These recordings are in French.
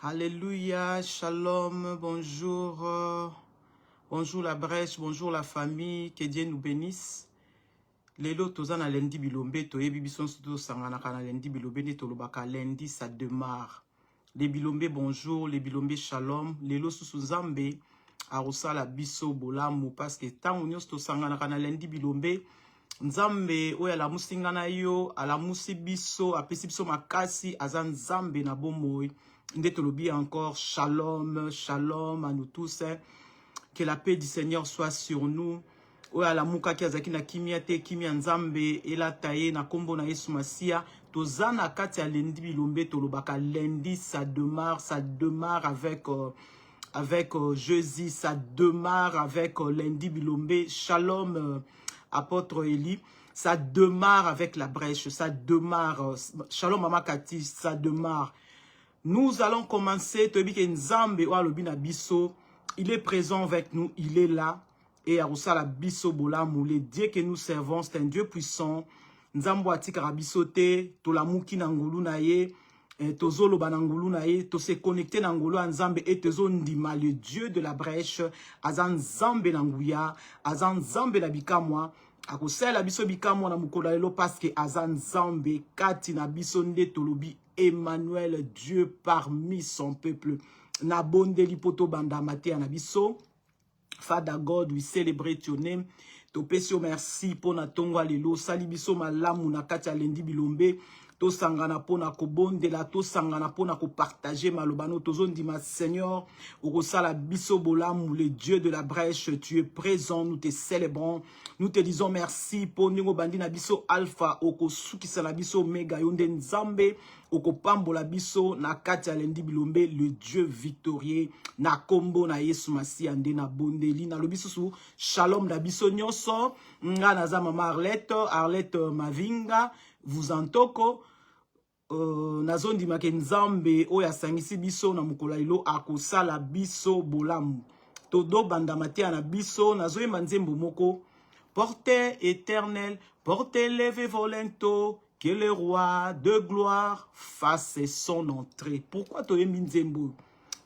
Alléluia, shalom, bonjour, bonjour la brèche, bonjour la famille, que Dieu nous bénisse. Lelo tozana lundi bilombe, toyebi bison suto sanganaka na lundi bilombe, ne tolobaka lundi ça démarre. Les bilombe bonjour, les bilombe shalom, lelo susu nzambe, arosala biso bolamu, parce que tant on yos to sanganaka na lundi bilombe, nzambe oyo alamusi nga na yo, alamusi biso, apesi biso makasi, aza nzambe na bomoi. Nde tolobi encore, shalom, shalom à nous tous, hein. Que la paix du Seigneur soit sur nous. Oya la muka ki azaki na kimia te, kimia nzambe, ela taye na kombo na Yesu Masia. Tozana kati ya lendi bilombe, tolobaka lundi, ça démarre avec jeudi, ça démarre avec lundi bilombe. Shalom, apôtre Eli. Ça démarre avec la brèche, ça démarre. Shalom, Mama Kati, ça démarre. Nous allons commencer. Il est présent avec nous, il est là. Et Arusala biso bolamu, le Dieu que nous servons, c'est un Dieu puissant. Nzambo atika bisote, to la muki nangulu na ye, tozolo banangulu na ye, to se connecter nangulu nzambe et tozo ndima, le Dieu de la brèche, azan nzambe nanguya, azan nzambe la bikamwa. Akosela biso bikamwa na mukola lelo parce que azan nzambe kati na biso nde tolobi Emmanuel, Dieu parmi son peuple. Na bonde lipoto banda mate anabiso. Father God, we celebrate your name. To pesio merci pour na tongwa lelo. Salibiso malamu na kati ya lendi bilombe. To sangana pona ko bonde la, to sangana pona ko partager malobano. Tozon di ma Seigneur, Urosala biso bolamu, le Dieu de la brèche, tu es présent, nous te célébrons. Nous te disons merci pour ningo bandina biso alpha, oko suki salabiso mega yonde nzambe, oko pambola biso na kati ya lendi bilombe, le Dieu victorieux, na kombo na Yesu Masi ande na bondeli, na lobiso su, shalom na biso nyonso, nga naza mama Arlette Mavinga, vous entoko, nazondi make nzambe oya sangisi biso na mukola ilo akosala biso bolamu. Todo banda matia na biso, nazoe manzembo moko, portez éternel, portez levé volento, que le roi de gloire fasse son entrée. Pourquoi toye minzembo?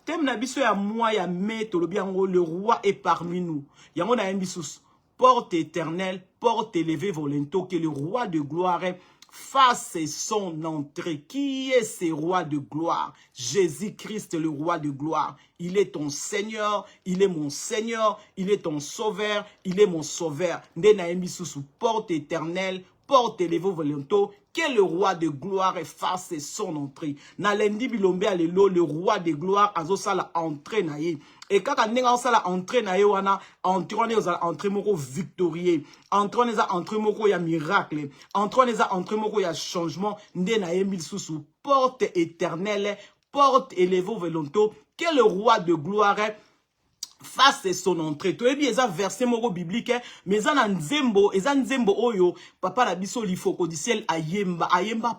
Tem na biso ya moi ya me tolobi yango, le roi est parmi nous. Yango na yembisus, porte éternel, porte levé volento, que le roi de gloire fasse son entrée. Qui est ce roi de gloire? Jésus-Christ, le roi de gloire. Il est ton Seigneur, il est mon Seigneur, il est ton Sauveur, il est mon Sauveur. Porte éternelle, porte élevé volonto, que le roi de gloire fasse son entrée. Na lendi bilombe alelo, le roi de gloire azosa la entrée na ye. Et quand on a la entrée na ye wana, entrée za entrée moko victorieux, entrée za entrée moko ya miracle, entrée za entrée moko ya changement, nde na ye mil susu, porte éternelle, porte élevé volonto, que le roi de gloire fasse son entrée. Tu es bien ça verset moko biblique, mais ça nzembo, et ça nzembo oyo, papa la biso li foko du ciel ayemba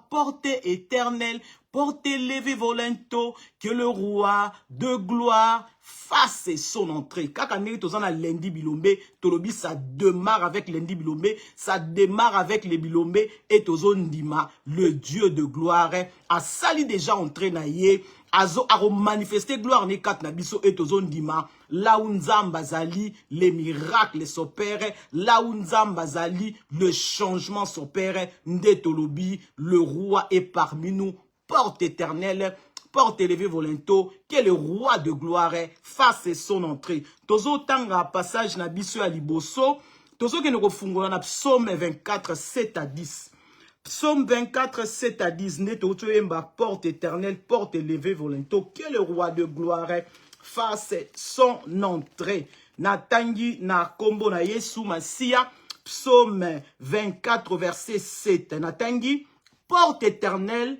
porte éternelle, porte levé volento, que le roi de gloire fasse son entrée. Kaka neri tozana lundi bilombe, tolobi ça démarre avec lundi bilombe, ça démarre avec les bilombe et tozondima, le Dieu de gloire a sali déjà entré na ye. Azo a manifesté gloire ne kat na biso et tozondima, là où nzamba zali les miracles s'opèrent, là où nzamba zali le changement s'opère, nde tolobi le roi est parmi nous, porte éternelle, porte élevée volonto, que le roi de gloire fasse son entrée. Tozo tanga passage na biso ya liboso, tozo ke noko fungola na psaume 24 7 à 10. Psaume 24, 7 à 10, porte éternelle, porte élevée volonto, que le roi de gloire fasse son entrée. Natangi na kombo na Yesu Masia, psaume 24, verset 7. Natangi, porte éternelle,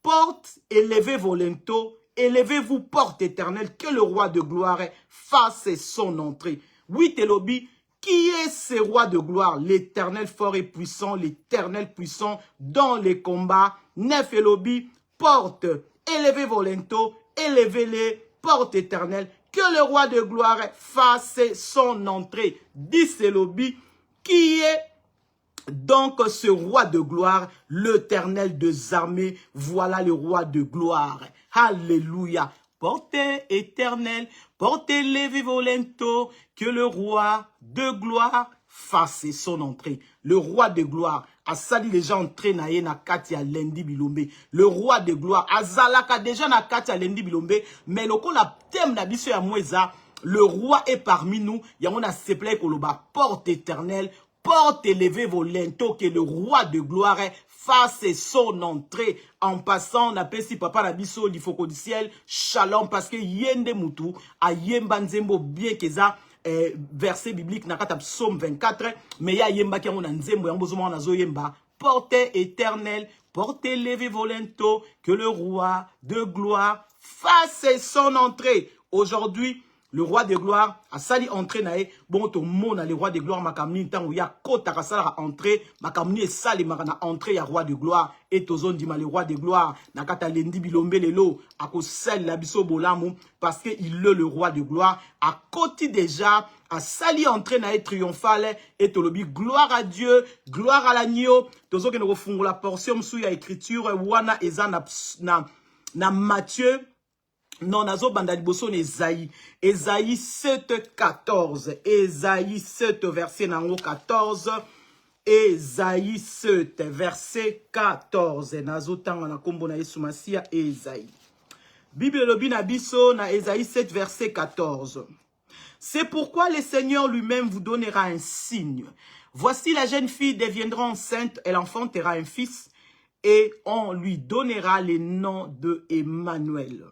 porte élevée volonto, élevez-vous, porte éternelle, que le roi de gloire fasse son entrée. Oui, Telobi. Qui est ce roi de gloire? L'éternel fort et puissant, l'éternel puissant dans les combats. Neuf Elobi, porte, élevez volonto, élevez-les, porte éternelle, que le roi de gloire fasse son entrée. 10 Elobi, qui est Donc, ce roi de gloire, l'Éternel des armées, voilà le roi de gloire. Alléluia. Portez éternel, portez les volento, que le roi de gloire fasse son entrée. Le roi de gloire, asali déjà entré na kati ya Lendi Bilombe. Le roi de gloire, azalaka déjà na kati ya Lendi Bilombe, mais lokola thème na biso ya mweza, le roi est parmi nous. Yango na seple koloba porte éternelle, porte élevée volento, que le roi de gloire fasse son entrée. En passant, on appelle si papa Nabiso, l'ifoko du ciel, shalom, parce que yende mutu, a yemba nzembo, bien que ça, verset biblique, nakata psaume 24, mais ya yemba ki yango na nzembo, yango bozoma na zo yemba, porte éternelle, porte élevée volento, que le roi de gloire fasse son entrée. Aujourd'hui, le roi de gloire a sali entré nae bon to mona le roi de gloire makamni tango ya kota ka sala entré makamni e sali makana entré ya roi de gloire et tozon dima le roi de gloire nakata Lendi Bilombe lelo ako sali la biso bolamu parce que il est le roi de gloire a koti déjà a sali entré nae triomphale et tolobi gloire à Dieu, gloire à l'agneau. Tozo ke no fungo la portion msu ya écriture wana eza na Matthieu. Non, nazo bandali boso Esaïe. Esaïe 7, 14. Esaïe 7, verset nango 14. Esaïe 7, verset 14. Nazo tanga na kombo na Yesu Masia Esaïe. Bible lobi na biso na Esaïe 7, verset 14. C'est pourquoi le Seigneur lui-même vous donnera un signe. Voici la jeune fille deviendra enceinte, elle enfantera un fils, et on lui donnera le nom de Emmanuel.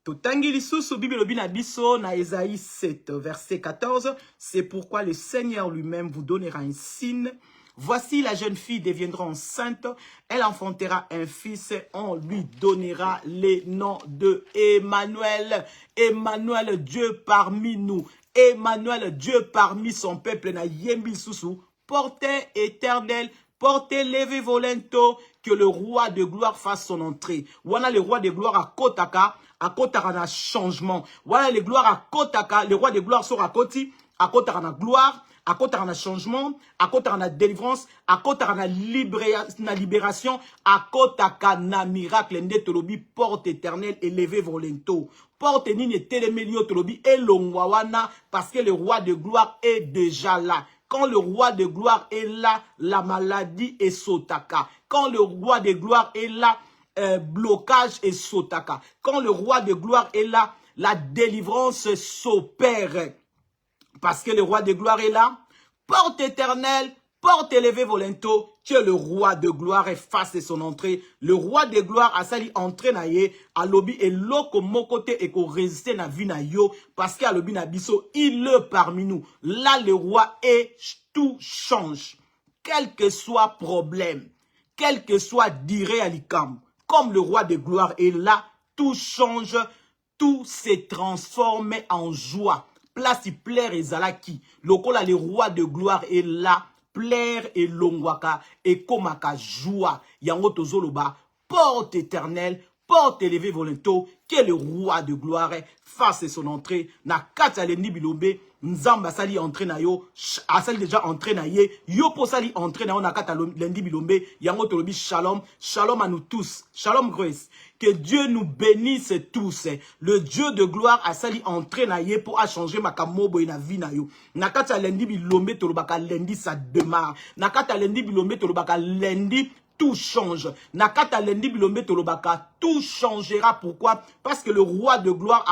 Totangi lisusu Bible lobi na biso na Esaïe 7 verset 14, c'est pourquoi le Seigneur lui-même vous donnera un signe. Voici la jeune fille deviendra enceinte, elle enfantera un fils, on lui donnera le nom de Emmanuel. Emmanuel, Dieu parmi nous. Emmanuel, Dieu parmi son peuple na yembi lisusu. Portez éternel, portez levé volento, que le roi de gloire fasse son entrée. Wana le roi de gloire à Kotaka na changement. Voilà le gloire à Kotaka, le roi de gloire sera Koti, à Kotaka na gloire, à Kotaka na changement, à Kotaka na délivrance, à Kotaka na libération, à Kotaka na miracle. Ndetolobi porte éternelle élevée volento. Porte nini telemelio tolobi elongwawana, parce que le roi de gloire est déjà là. Quand le roi de gloire est là, la maladie est sotaka. Quand le roi de gloire est là, blocage est sotaka. Quand le roi de gloire est là, la délivrance s'opère. Parce que le roi de gloire est là. Porte éternelle, porte élevée volento, que le roi de gloire fasse son entrée. Le roi de gloire a sali entrée na ye, a lobi et loko mokote et ko résister na vie na yo, parce que a lobi na biso, il est parmi nous. Là, le roi est, tout change. Quel que soit problème, quel que soit diré à l'icam, comme le roi de gloire est là, tout change, tout se transforme en joie. Place y plaire et zalaki. Lokola le roi de gloire est là, plaire et longwaka et komaka joie. Yango tozoloba, porte éternelle, porte élevée volento, que le roi de gloire fasse son entrée. Na kata Lendi Bilombe, Nzamba sali entré na yo, asali déjà entré na ye, yo po sali entré na yo na kata Lendi Bilombe, yango tolobi shalom, shalom à nous tous, shalom grace. Que Dieu nous bénisse tous. Le Dieu de gloire a sali entré na ye pour changer ma kamobo et na vie na yo. Na kata Lendi Bilombe tolobaka Lendi ça démarre. Na kata Lendi Bilombe tolobaka Lendi tout change. Nakata Lendi Bilombe tolobaka, tout changera. Pourquoi? Parce que le roi de gloire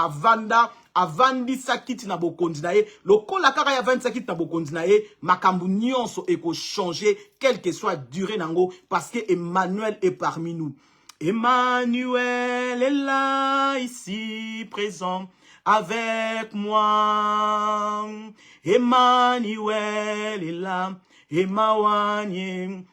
a vandi sakiti na bokondi na ye. Lokola kaka ya vandi sakiti na bokondi na ye, makambu nyonso eko changer, quelle que soit durée nango, parce que Emmanuel est parmi nous. Emmanuel est là, ici, présent, avec moi. Emmanuel est là, Emmanuel.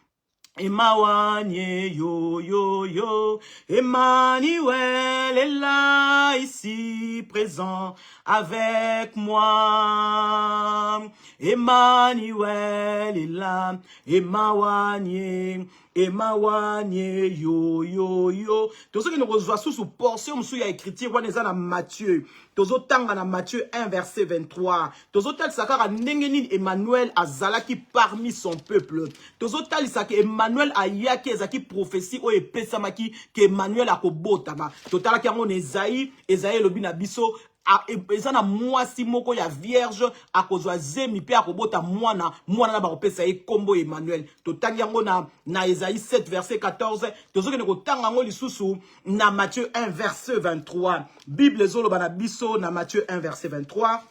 Emmanuel, yo, yo, yo, Emmanuel est là, ici, présent, avec moi. Emmanuel est là, Emmanuel, emawanye yo yo yo. Tozo que nous reçoit sous portion sous ya écriture wana eza na Matthieu. Tozo tanga na Matthieu 1 verset 23. Tozo tal sakara ndenge Emmanuel azalaki parmi son peuple. Tozo tal sakara Emmanuel ayaki ezaki prophétie o epesamaki que Emmanuel akobotama. Totala ki yango Esaïe lobi na biso eza na mwasi moko ya vierge akozwa zemi pe akobota mwana na bakopesa ye kombo Emmanuel. Totangi yango na Esaïe 7 verset 14. Tozokende kotanga yango lisusu na Matthieu 1 verset 23. Bible ezoloba na biso na Matthieu 1 verset 23.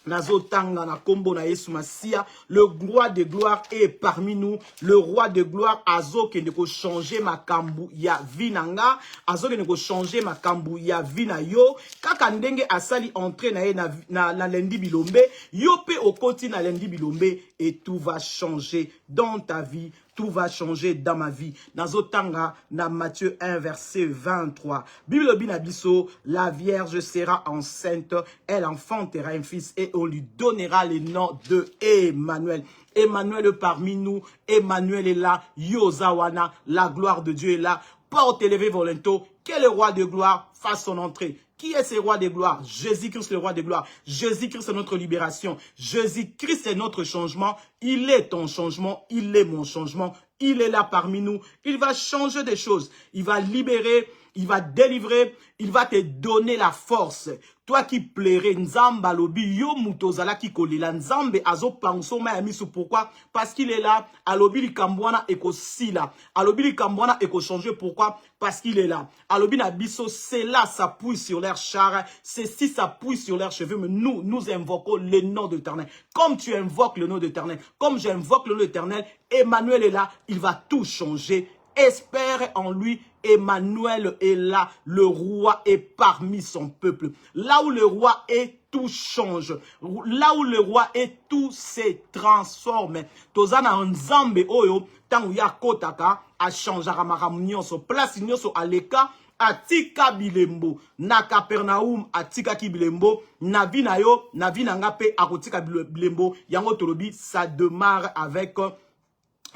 Nazotanga na kombo na Yesu Masia, le roi de gloire est parmi nous. Le roi de gloire azo kende ko changer makambu ya vinanga, azo kende ko changer makambu ya vina yo. Kaka ndenge asali entrer na ye na lendi bilombe, yo pe okoti na lendi bilombe et tout va changer dans ta vie. Tout va changer dans ma vie. Nazotanga na Matthieu 1 verset 23. Bible binabiso, la vierge sera enceinte, elle enfantera un fils et on lui donnera le nom de Emmanuel. Emmanuel parmi nous, Emmanuel est là, Yozawana, la gloire de Dieu est là. Porte élevé volonto, que le roi de gloire fasse son entrée. Qui est ce roi de gloire? Jésus-Christ, le roi de gloire. Jésus-Christ, c'est notre libération. Jésus-Christ, c'est notre changement. Il est ton changement. Il est mon changement. Il est là parmi nous. Il va changer des choses. Il va libérer. Il va délivrer. Il va te donner la force. Toi qui plairais, Nzamba lobi, yo mutozala ki kolila, Nzambe azo panso mayamisu. Pourquoi? Parce qu'il est là. Alobi li kambwana eko sila. Alobi li kambwana eko changer. Pourquoi? Parce qu'il est là. Alobi na biso, c'est là, ça pouille sur leur char. C'est si ça pouille sur leurs cheveux. Mais nous invoquons le nom de l'Éternel. Comme tu invoques le nom de l'Éternel, comme j'invoque le nom de l'Éternel, Emmanuel est là. Il va tout changer. Espère en lui. Emmanuel est là, le roi est parmi son peuple. Là où le roi est, tout change. Là où le roi est, tout se transforme. Tozana nzambe oyo, tangu ya kotaka, a changera maramu nyonso. Place nyonso aleka, atika bilembo. Na Capernaum, atika ki bilembo. Na vina yo, na vina ngape, akotika bilembo. Yango tolobi, ça démarre avec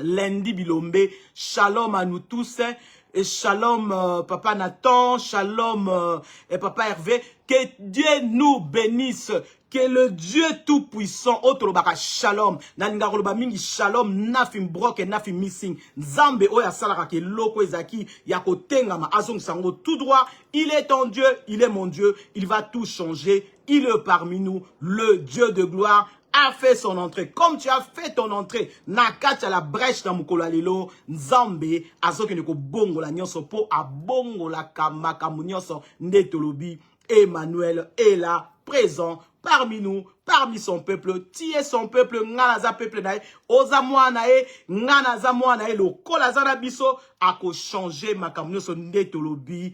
lundi bilombe. Shalom à nous tous. Et shalom papa Nathan, shalom et papa Hervé, que Dieu nous bénisse, que le Dieu tout-puissant, autre baka shalom, nangaroloba mingi shalom, nafim brok et nafim missing, Nzambe oya salaka ke loko ezaki, yako tengama azong sango tout droit, il est ton Dieu, il est mon Dieu, il va tout changer, il est parmi nous, le Dieu de gloire, a fait son entrée. Comme tu as fait ton entrée, nakati la brèche dans mukolo lelo, Nzambe, azoke neko bongo la nyonso po, a bongo la kamakamu nyonso, netolobi, Emmanuel est là, présent, parmi nous, parmi son peuple, tie son peuple, nganaza peuple nae, ozamwa nae, nganaza mwa nae, lo kolazana biso, ako changer makamu nyonso, netolobi,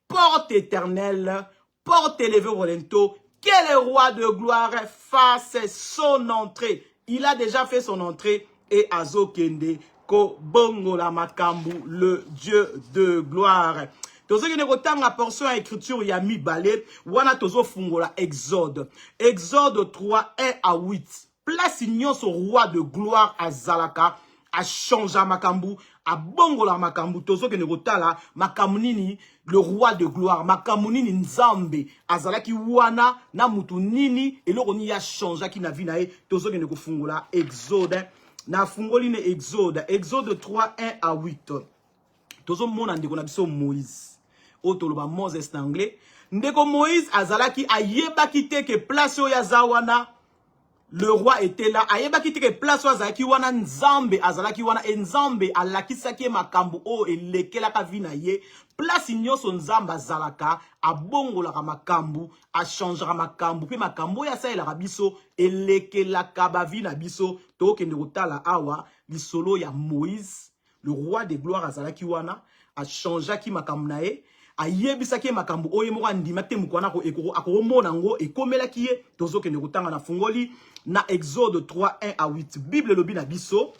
porte éternelle, porte élevé volento, que le roi de gloire fasse son entrée. Il a déjà fait son entrée et Azokende ko bongo la makambu, le Dieu de gloire. Tozo yene kotanga la portion à écriture yami balé, wana tozo fungola Exode. Exode 3, 1 à 8. Place ignon son roi de gloire à Zalaka, a changé makambu, a bongo la makambu, tozo kene kotala, makamunini, le roi de gloire, makamunini nzambe, azalaki wana, na mutu nini, et loko ni ya changé ki na vinae, tozo kene kofungola Exode, na fungoline Exode, Exode 3, 1 à 8. Tozo mona ndeko na biso Moïse, otoloba Moses en anglais, ndeko Moïse azalaki ayeba kite ke place yo ya zawana, le roi était là. Ayeba kitike place wazaki wana nzambe azalaki wana nzambe alakisaki makambu o elekela ka vina ye. Place nyonso nzamba zalaka abongola ka makambu a changera makambu pe makambu ya sa la biso elekela ka ba vina biso to kende kotala awa lisolo ya Moïse, le roi de gloire azalaki wana a changé ki makambu na ye. Ayebisaki makambu oye moko andima te mukwana ko ekoro akomona ngo ekomelaki ye tozoke ne kotanga na fungoli na Exode 3 1 à 8. Bible lobi na biso.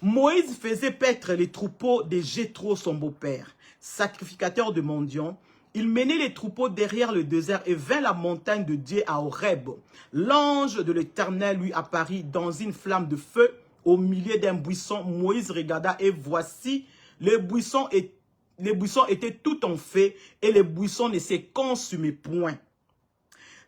Moïse faisait paître les troupeaux de Jéthro son beau-père, sacrificateur de mendiants. Il menait les troupeaux derrière le désert et vint la montagne de Dieu à Horeb. L'ange de l'Éternel lui apparut dans une flamme de feu au milieu d'un buisson. Moïse regarda et voici, les buissons étaient tout en feu et les buissons ne se consumaient point.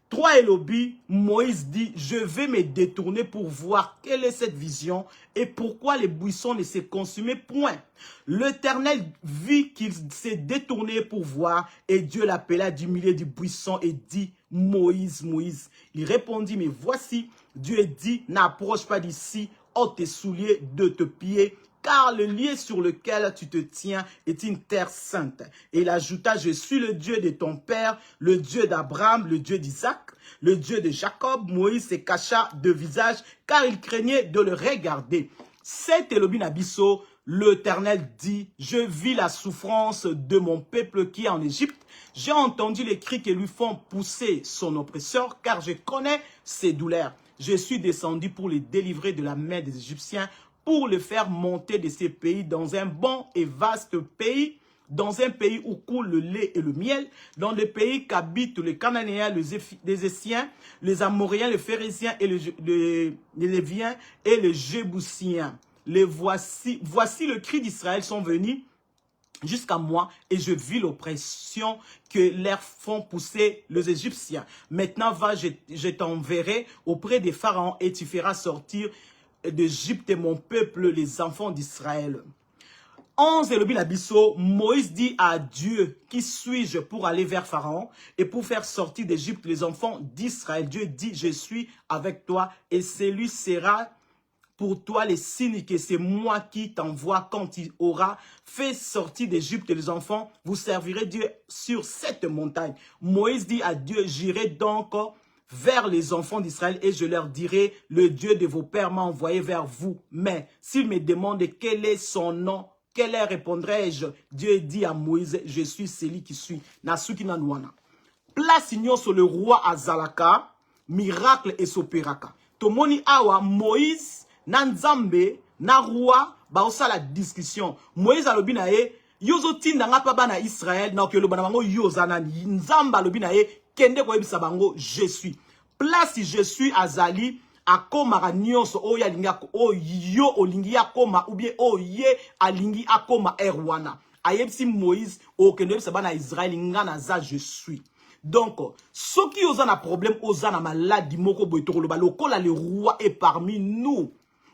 3 Élobi, Moïse dit, je vais me détourner pour voir quelle est cette vision et pourquoi les buissons ne se consumaient point. L'Éternel vit qu'il s'est détourné pour voir et Dieu l'appela du milieu du buisson et dit, Moïse, Moïse. Il répondit, mais voici, Dieu dit, n'approche pas d'ici, ôte tes souliers de tes pieds, car le lieu sur lequel tu te tiens est une terre sainte. Et il ajouta, je suis le Dieu de ton père, le Dieu d'Abraham, le Dieu d'Isaac, le Dieu de Jacob. Moïse se cacha de visage, car il craignait de le regarder. C'est Elohim Abisso, l'Éternel dit, je vis la souffrance de mon peuple qui est en Égypte. J'ai entendu les cris que lui font pousser son oppresseur, car je connais ses douleurs. Je suis descendu pour les délivrer de la main des Égyptiens, pour le faire monter de ces pays dans un bon et vaste pays, dans un pays où coule le lait et le miel, dans des pays qu'habitent les Cananéens, les Essiens, les Amoréens, les Phérésiens, et les Léviens et les Jébousiens. Voici le cri d'Israël sont venus jusqu'à moi et je vis l'oppression que leur font pousser les Égyptiens. Maintenant va, je t'enverrai auprès des pharaons et tu feras sortir d'Égypte mon peuple, les enfants d'Israël. 11 Elobi Labisso, Moïse dit à Dieu, qui suis-je pour aller vers Pharaon et pour faire sortir d'Égypte les enfants d'Israël? Dieu dit, je suis avec toi et celui sera pour toi les signes que c'est moi qui t'envoie quand il aura fait sortir d'Égypte les enfants. Vous servirez Dieu sur cette montagne. Moïse dit à Dieu, j'irai donc vers les enfants d'Israël et je leur dirai, le Dieu de vos pères m'a envoyé vers vous. Mais s'ils me demandent quel est son nom, quel est répondrai-je? Dieu dit à Moïse, je suis celui qui suis. Nasuki Nanouana. Place ignon sur le roi Azalaka, miracle et sopéraka. Tomoni awa Moïse, Nanzambe, na roi, baosa la discussion. Moïse alobi na ye, yozo tinda nga pa bana Israël, na okelo bana bango yozana nzamba alobi na ye, kende ko yebisa bango, je suis. Place je suis azali, akoma nyonso oyo alingi yo olingi akoma ou bien oye alingi akoma erwana. Ayebisi Moïse okende yebisa bana Israël ngana za je suis. Donc, ceux qui ont un problème, ont un maladie, moko boitoro loba lokola le roi est parmi nous.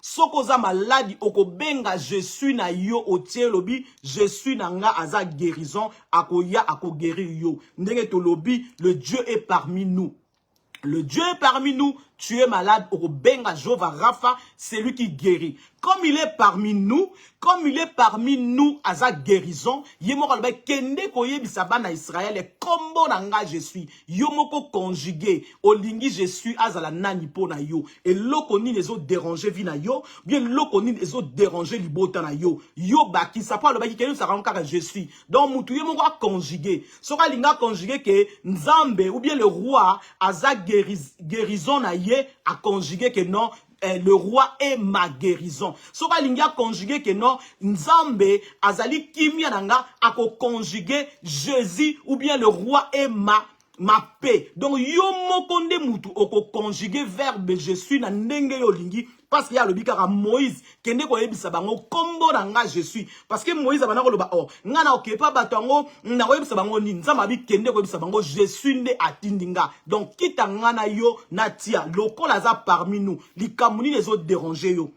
Sokoza maladi okobenga je suis na yo otie lobi je suis na nga aza guérison akoya ako guérir yo ndenge to lobi le Dieu est parmi nous. Le Dieu est parmi nous, tu es malade, okobenga Jova Rafa, c'est lui qui guérit. Comme il est parmi nous, aza guérison, yemoko loba kende koye bisaba na Israël, kombo nanga je suis, yomoko conjugué, olingi je suis azala nani po na yo, et loko ni les autres déranger vi na yo, bien loko ni les autres déranger libota na yo, yo baki, sa pa loba ki kende sa rankara je suis, donc mutu yemoko conjugué, soka linga conjugué que Nzambe, ou bien le roi, aza guérison na ye, a conjugué que non, le roi est ma guérison. Soka linga conjugué que non, Nzambe azali kimia nanga ako conjugué Jésus ou bien le roi est ma paix. Donc yo mokonde mutu oko conjugué verbe je suis na ndenge yo lingi parce qu'il y a le bikara Moïse kende ko yebisa bango kombo nanga je suis parce que Moïse abana ko loba oh ngana okepa batango na ko yebisa bango ni nzamba bi kende ko yebisa bango je suis nde atindinga. Donc kita ngana yo natia lokola za parmi nous likamuni les autres déranger yo.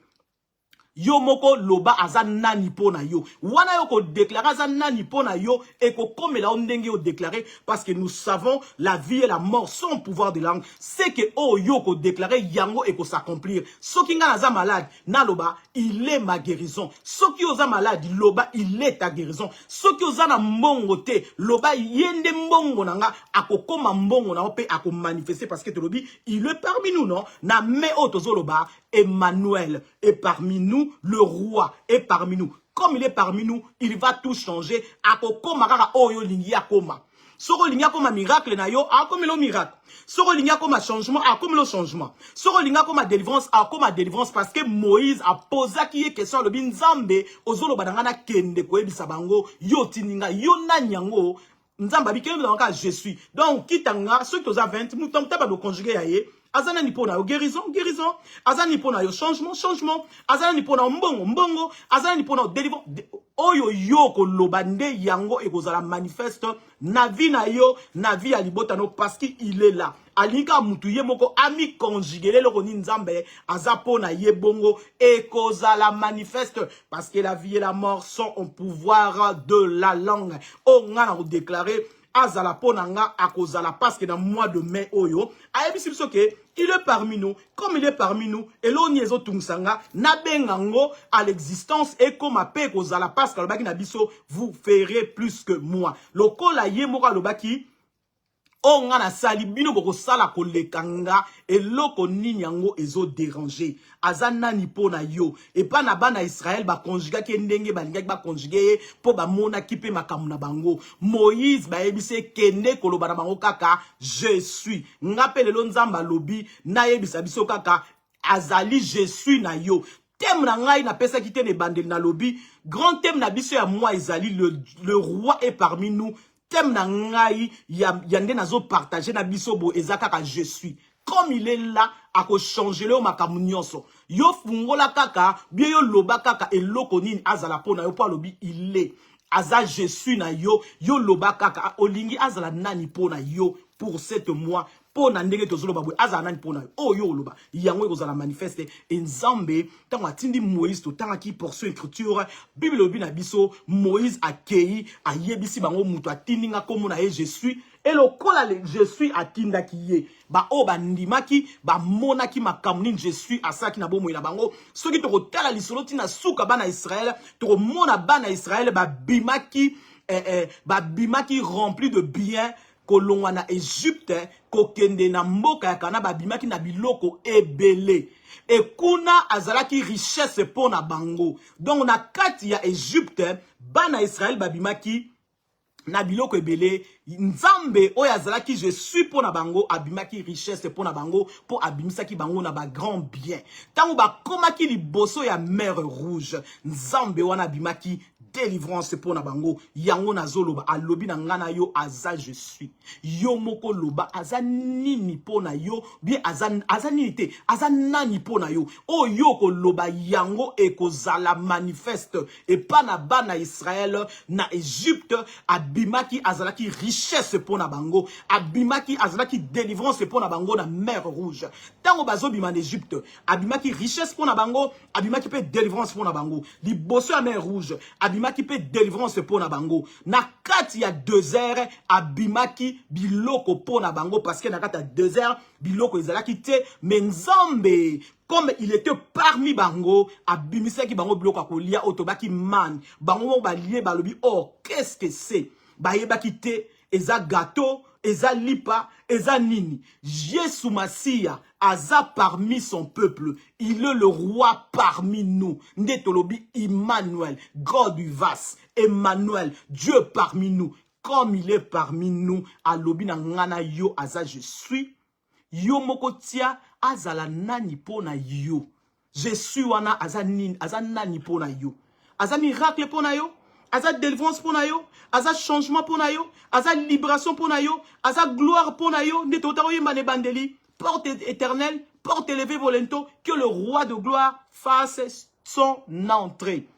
Yo moko loba aza nani pona yo. Wana yo ko déclarer aza nani pona yo et ko comme la ondenge yo déclarer parce que nous savons la vie et la mort sont pouvoir de langue. C'est que oh yo ko déclarer yango et ko s'accomplir. Soki nga aza malade na loba il est ma guérison. Soki oza malade loba il est ta guérison. Soki oza na mbongo te loba yende mbongo nanga akokoma mbongo na ope ako manifester parce que te lobi il est parmi nous non na me otozo loba Emmanuel est parmi nous, le roi est parmi nous. Comme il est parmi nous, il va tout changer. Akoko makaka oyo lingi akoma. Soko lingi akoma miracle na yo, akome lo miracle. Soko lingi akoma changement, akome lo changement. Soko lingi akoma délivrance, akoma délivrance parce que Moïse a posé qui question le binzambe ozolo badangana kende ko ebisa bango yo tininga yo nanyango. Nzamba bikele je suis. Donc kitanga ceux qui ont 20 nous tombe pas de conjuguer yaye. Azana ni pona yo guérison, guérison. Azana ni pona yo changement, changement. Azana ni pona mbongo, mbongo. Azana ni pona délivrance. Oyo yo ko lobande yango e kozala manifeste na vie na yo, na vie ya libota no parce qu'il est là. Alika mutu ye moko ami conjugué le koni nzambe azapo na ye bongo e kozala manifeste parce que la vie et la mort sont au pouvoir de la langue. O nga na déclarer azala ponanga akozala parce que dans le mois de mai oyo ayebi que il est parmi nous comme il est parmi nous et l'on yezo tungsanga na bengango à l'existence et comme ape kozala parce que le baki na biso vous ferez plus que moi lokola ye moka lo baki o nga na sali bino boko sala ko lekanga eloko nini yango ezo déranger azana ni pona yo et pas na bana Israël ba conjuga ke ndenge ba lingaki ba conjuguer po ba mona kipe makamu na bango Moïse ba yebise kende koloba na bango kaka je suis ngapele lo nzamba lobi na yebisa biso kaka azali je suis na yo thème na ngai na pesa kite ne bandel na lobi grand thème na biso ya moi ezali le roi est parmi nous. Thème na ngai yande nazo partager na bisobo ezakaka je suis comme il est là à ko changer le makamu nyonso yo fungola kaka bien yo loba kaka eloko nini azala pona yo po lobi il est aza je suis na yo yo loba kaka olingi azala nani pona yo pour cette mois pona ndenge tozolo babwe azala nani pona yo oh yo loba yango ekozala manifeste nzambe tango atindi Moïse to tanga ki portion écriture bible lobi na biso Moïse akei ayebisi bango mutu atindinga komo na ye je suis et lokola le je suis atinda ki ye ba o bandimaki ba monaki makamuni je suis asaki na bomo na bango soki to kotala lisolo tina suka bana Israël to mona bana Israël ba bimaki rempli de bien kolongwa na Egypte kokende na mboka ya kana babimaki na biloko ebele et kuna azalaki richesse pona bango donc na kati ya Egypte bana Israël babimaki na biloko ebele nzambe oyo azalaki je suis pona bango abimaki richesse pona bango po abimisaki bango na ba grand bien tango bakomaki liboso ya mer rouge nzambe wana abimaki délivrance pour na bango yango nazoloba alobi na ngana yo aza je suis yo moko loba aza nini pona yo bien aza nini te aza nani pona yo o yo ko loba yango ekozala manifeste et pas na bana Israël na Égypte abimaki azalaki richesse pona bango abimaki azalaki délivrance pona bango na mer rouge tango bazobima na Égypte abimaki richesse pona bango abimaki pe délivrance pona bango liboso ya mer rouge abimaki pe délivrance pona bango na kati ya désert abimaki biloko pona bango parce que na kati ya désert biloko ezalaki te mais nzambe comme il était parmi bango abimisaki bango biloko akolia otobaki man bango balie balobi oh qu'est-ce que c'est bayebaki te eza gâteau eza lipa eza nini Jésus Masia aza parmi son peuple il est le roi parmi nous ndetolobi Emmanuel God du vas Emmanuel Dieu parmi nous comme il est parmi nous alobi na ngana yo aza je suis yo moko tia azala nani pona yo je suis wana aza nani pona yo aza miracle pona yo aza délivrance pona yo aza changement pona yo aza libération pona yo aza gloire pona yo neto taoyemba ne bandeli porte éternelle porte élevée volonto que le roi de gloire fasse son entrée.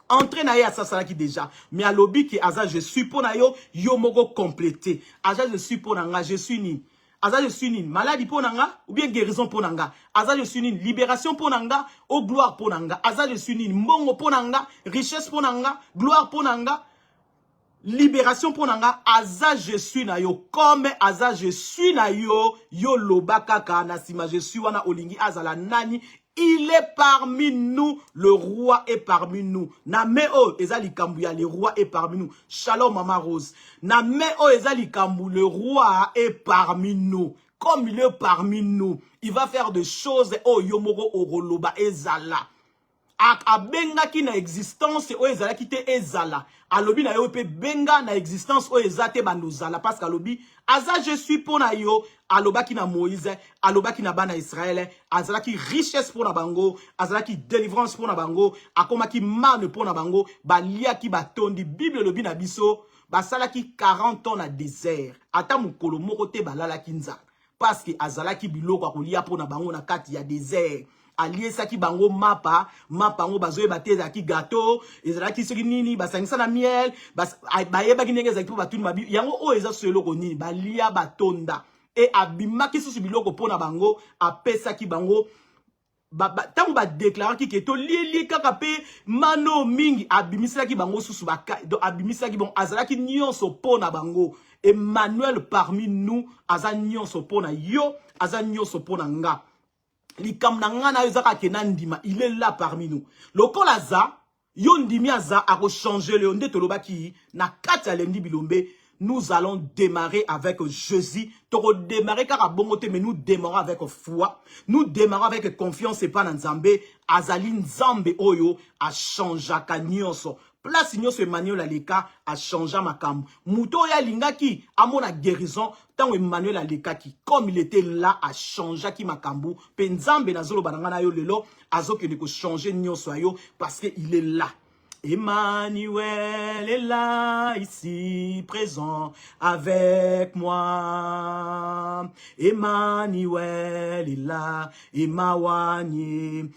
Entrée na ya ça qui déjà mais à lobby qui aza je suis pona yo yo moko complété aza je suis pona nga je suis ni aza je suis ni maladie ponanga ou bien guérison ponanga aza je suis ni libération ponanga ou gloire ponanga aza je suis ni mbongo ponanga richesse ponanga gloire ponanga libération ponanga aza je suis na yo comme aza je suis na yo yo lobaka kana sima je suis wana olingi azala nani. Il est parmi nous, le roi est parmi nous. Na me o ezali kambuya, le roi est parmi nous. Shalom Mama Rose. Na me o ezali kambu, le roi est parmi nous. Comme il est parmi nous, il va faire des choses. Oh yomoro oroloba ezala. A benga ki na existence o ezala ki te ezala. Alobi na yo pe benga na existence o ezate banozala parce que alobi aza je suis pona yo aloba ki na Moïse aloba ki na bana Israël azala ki richesse pona bango azala ki délivrance pona bango akoma ki mane pona bango balia ki batondi Bible lobi na biso basala ki 40 ans na désert ata mukolo moko te balala ki nzala parce que azalaki biloko akolia pona bango na kati ya désert. Allié saki bango mapa ngo bazoye bateza ki gâteau ezalaki soki nini basangisa na miel bayeba ki ndenge ezalaki po batuni mabi yango o eza seloko nini balia batonda et abimaki susu biloko pona bango apesaki bango tango ba déclaraki ke to lieli kaka pe mano mingi abimisaki bango susu abimisaki bon azalaki nyonso pona bango. Emmanuel parmi nous aza nyonso pona yo aza nyonso pona nga. Il est là parmi nous. Lokola za, yon dimi aza a changer le onde tolobaki na kata lendi bilombe. Nous allons démarrer avec Jésus. Toko démarrer car bongote mais nous démarrons avec foi. Nous démarrons avec confiance et pas dans Nzambe. Azali Nzambe oyo a changé nyonso. Place nyonso Emmanuel Aleka a changé makambo. Muto ya lingaki a mon guérison. Tant Emmanuel Alekaki, comme il était là, a changé ki makambo. Penzambe na zolo banangana yo lelo, azo ke ne ko changer nyonso yo parce que il est là. Emmanuel est là, ici, présent avec moi. Emmanuel est là, Emawanye,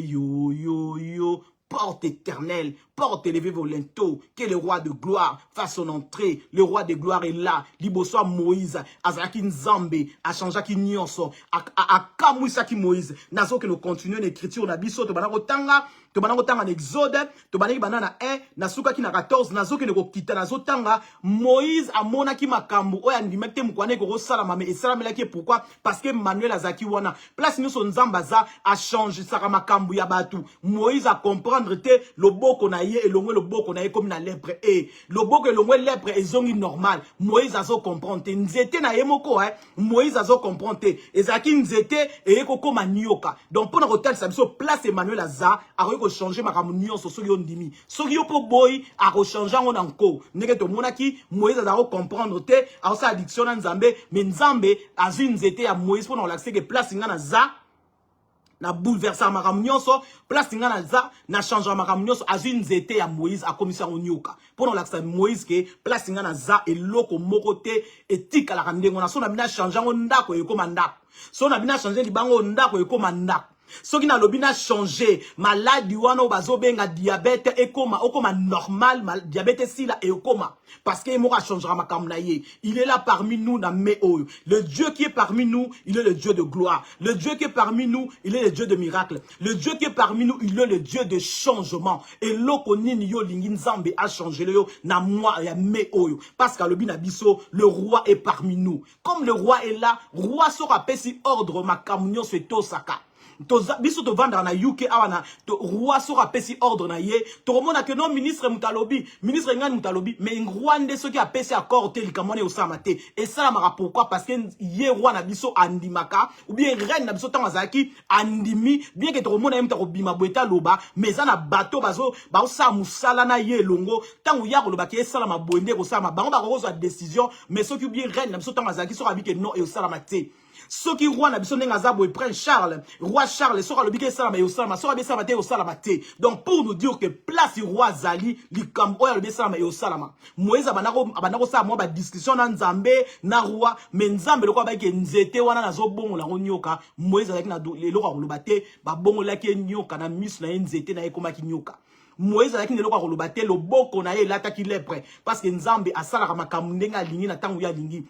yo, yo, yo. Porte éternelle, porte élevée vos linteaux, que le roi de gloire fasse son entrée. Le roi de gloire est là. Liboso Moïse, Azaki Nzambe, a changé ki nyonso, a kamouisa ki Moïse. Nazo que nous continuons l'écriture na biso, to banako tanga en Exode, to banaki banana 1, nasuka ki na 14, nazo que nous kita nazo tanga, Moïse a mona ki makambu, oya ndimekte mkwane koko salama, mais salama ki pourquoi? Parce que Manuel Azaki wana, place nous son Nzambaza a changé saka makambu ya batu. Moïse a comprendre te, le boko na ye, et le boko na ye comme na lèpre, et le boko et le lèpre est zongi normal. Moïse a zo comprendre te, nzete na ye moko, Moïse a zo comprendre te, ezaki nzete, et ye koko manioka. Donc, pour notre hôtel, ça me place Emmanuel Aza, a changer ma ramunion sur ce qui ondimi. Ce qui est pour boy, a rechanger en encore. N'est-ce que monaki, Moïse a comprendre te, a sa addiction en Nzambe, mais Nzambe a zete à Moïse pour l'accès que place ngana za, na bouleverser ma ramunion so, place ngana za, na changer ma ramunion so, a zete à Moïse a commission en nyoka. Pour l'accès Moïse que place ngana za et loko mokote éthique à la ramener. On a son abina changer en ndako et comme ndako. Son abina changer libango ndako et comme ndako. Ce qui n'a lobina changé, maladie wana obazo benga diabète et okoma normal, diabète si la et okoma parce que mora changera makambo na ye. Il est là parmi nous na meo. Le Dieu qui est parmi nous, il est le Dieu de gloire. Le Dieu qui est parmi nous, il est le Dieu de miracle. Le Dieu qui est parmi nous, il est le Dieu de changement. Et loko nini yo lingi Nzambe a changé le yo na moi ya meo parce qu'à lobina biso, le roi est parmi nous. Comme le roi est là, roi sera pesi ordre makambo nyonso etosaka. Biso to vendre na UK awana to roi sera pesi ordre na ye to remona que non ministre mutalobi ngani mutalobi mais ngwande ceux qui a pesi accord te likamone au samate et ça mara pourquoi parce que ye roi na biso andimaka ou bien reine na biso tamazaki andimi bien que to remona yemta ko bima boeta loba mais ça na bateau bazo ba sa musala na ye longo tangu ya ko loba ke sala mabonde ko sama bango ba ko décision mais ceux qui bien reine na biso tamazaki sera bi que non et au salamate. Ceux qui roi na biso ngazabo et prince Charles, roi Charles sera le biké salama et au salama, sera bien salama et au salamate. Donc pour nous dire que place roi Zali, likam oya le bien salama et au salama. Moïse abanako sa moi ba discussion na Nzambe na roi, mais Nzambe le quoi ba ke nzete wana na zo bongo la nyoka. Moïse avec na le loko ko bate ba bongo la ke nyoka na mis na nzete na ekoma ki nyoka. Moïse avec ne loko ko bate le boko na ye lata ki lepre parce que Nzambe asala makambo ndenga lingi na tangu ya lingi.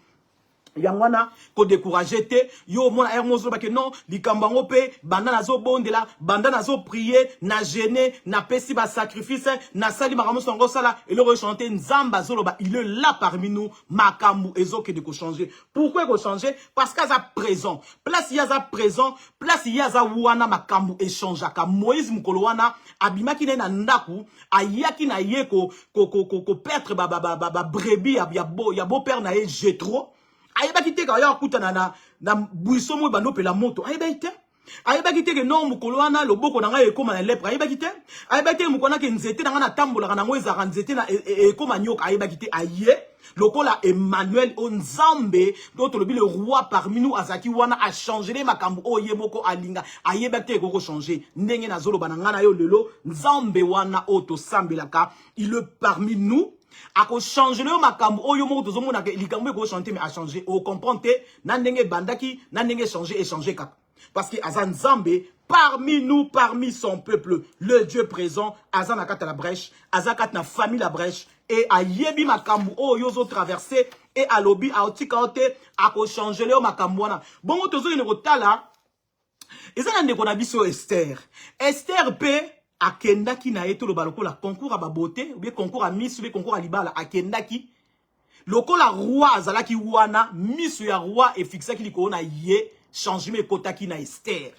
Yangwana ko décourager te yo mona hermoso ba ke non likambango pe banda nazo bondela banda nazo prier na jeûner na pesi ba sacrifice na sali makambo songo sala et le rechanter Nzamba zoloba il est là parmi nous makambu ezoke de ko changer. Pourquoi ko changer? Parce qu'à sa présent place ya za présent place ya za wana makambu échange ka Moïse mukolo wana abimaki na ndaku ayaki na ye ko perdre ba brebis ya beau père na ye Jétro. Ayeba kite ka ya kuta na buiso mo bando pe la moto ayeba ite ayeba kite ke non mukolo wana loboko na ngai ekoma na lepre ayeba kite ayeba kite mukona ke nzete na ngana tambola na ngo ezaka nzete na ekoma nyoka ayeba kite aye lokola Emmanuel Nzambe d'autre le roi parmi nous azaki wana a changé les makambu oye moko alinga ayeba kite ko changer ndenge na zolo bananga na yo lelo Nzambe wana oto sambelaka il est parmi nous. ako changer le makambo oyo moko tozo mona ke likambo ko chanter mais a changer o comprendre na ndenge bandaki na ndenge changer kaka parce que azan Nzambe parmi nous, parmi son peuple, le Dieu présent, azan na kata la brèche, azan kata na famille la brèche et a yebi makambo o yozo traversé et a lobby a otika ote ako changer le makambo wana bongo tozo ine kotala ezana ndeko na biso Esther pe akendaki na eto lo baloko la concours à baboté ou bien concours à Miss ou bien concours à libala akendaki lokola roi azalaki wana Miss ya roi et fixaki liko na ye changement kotaki na Esther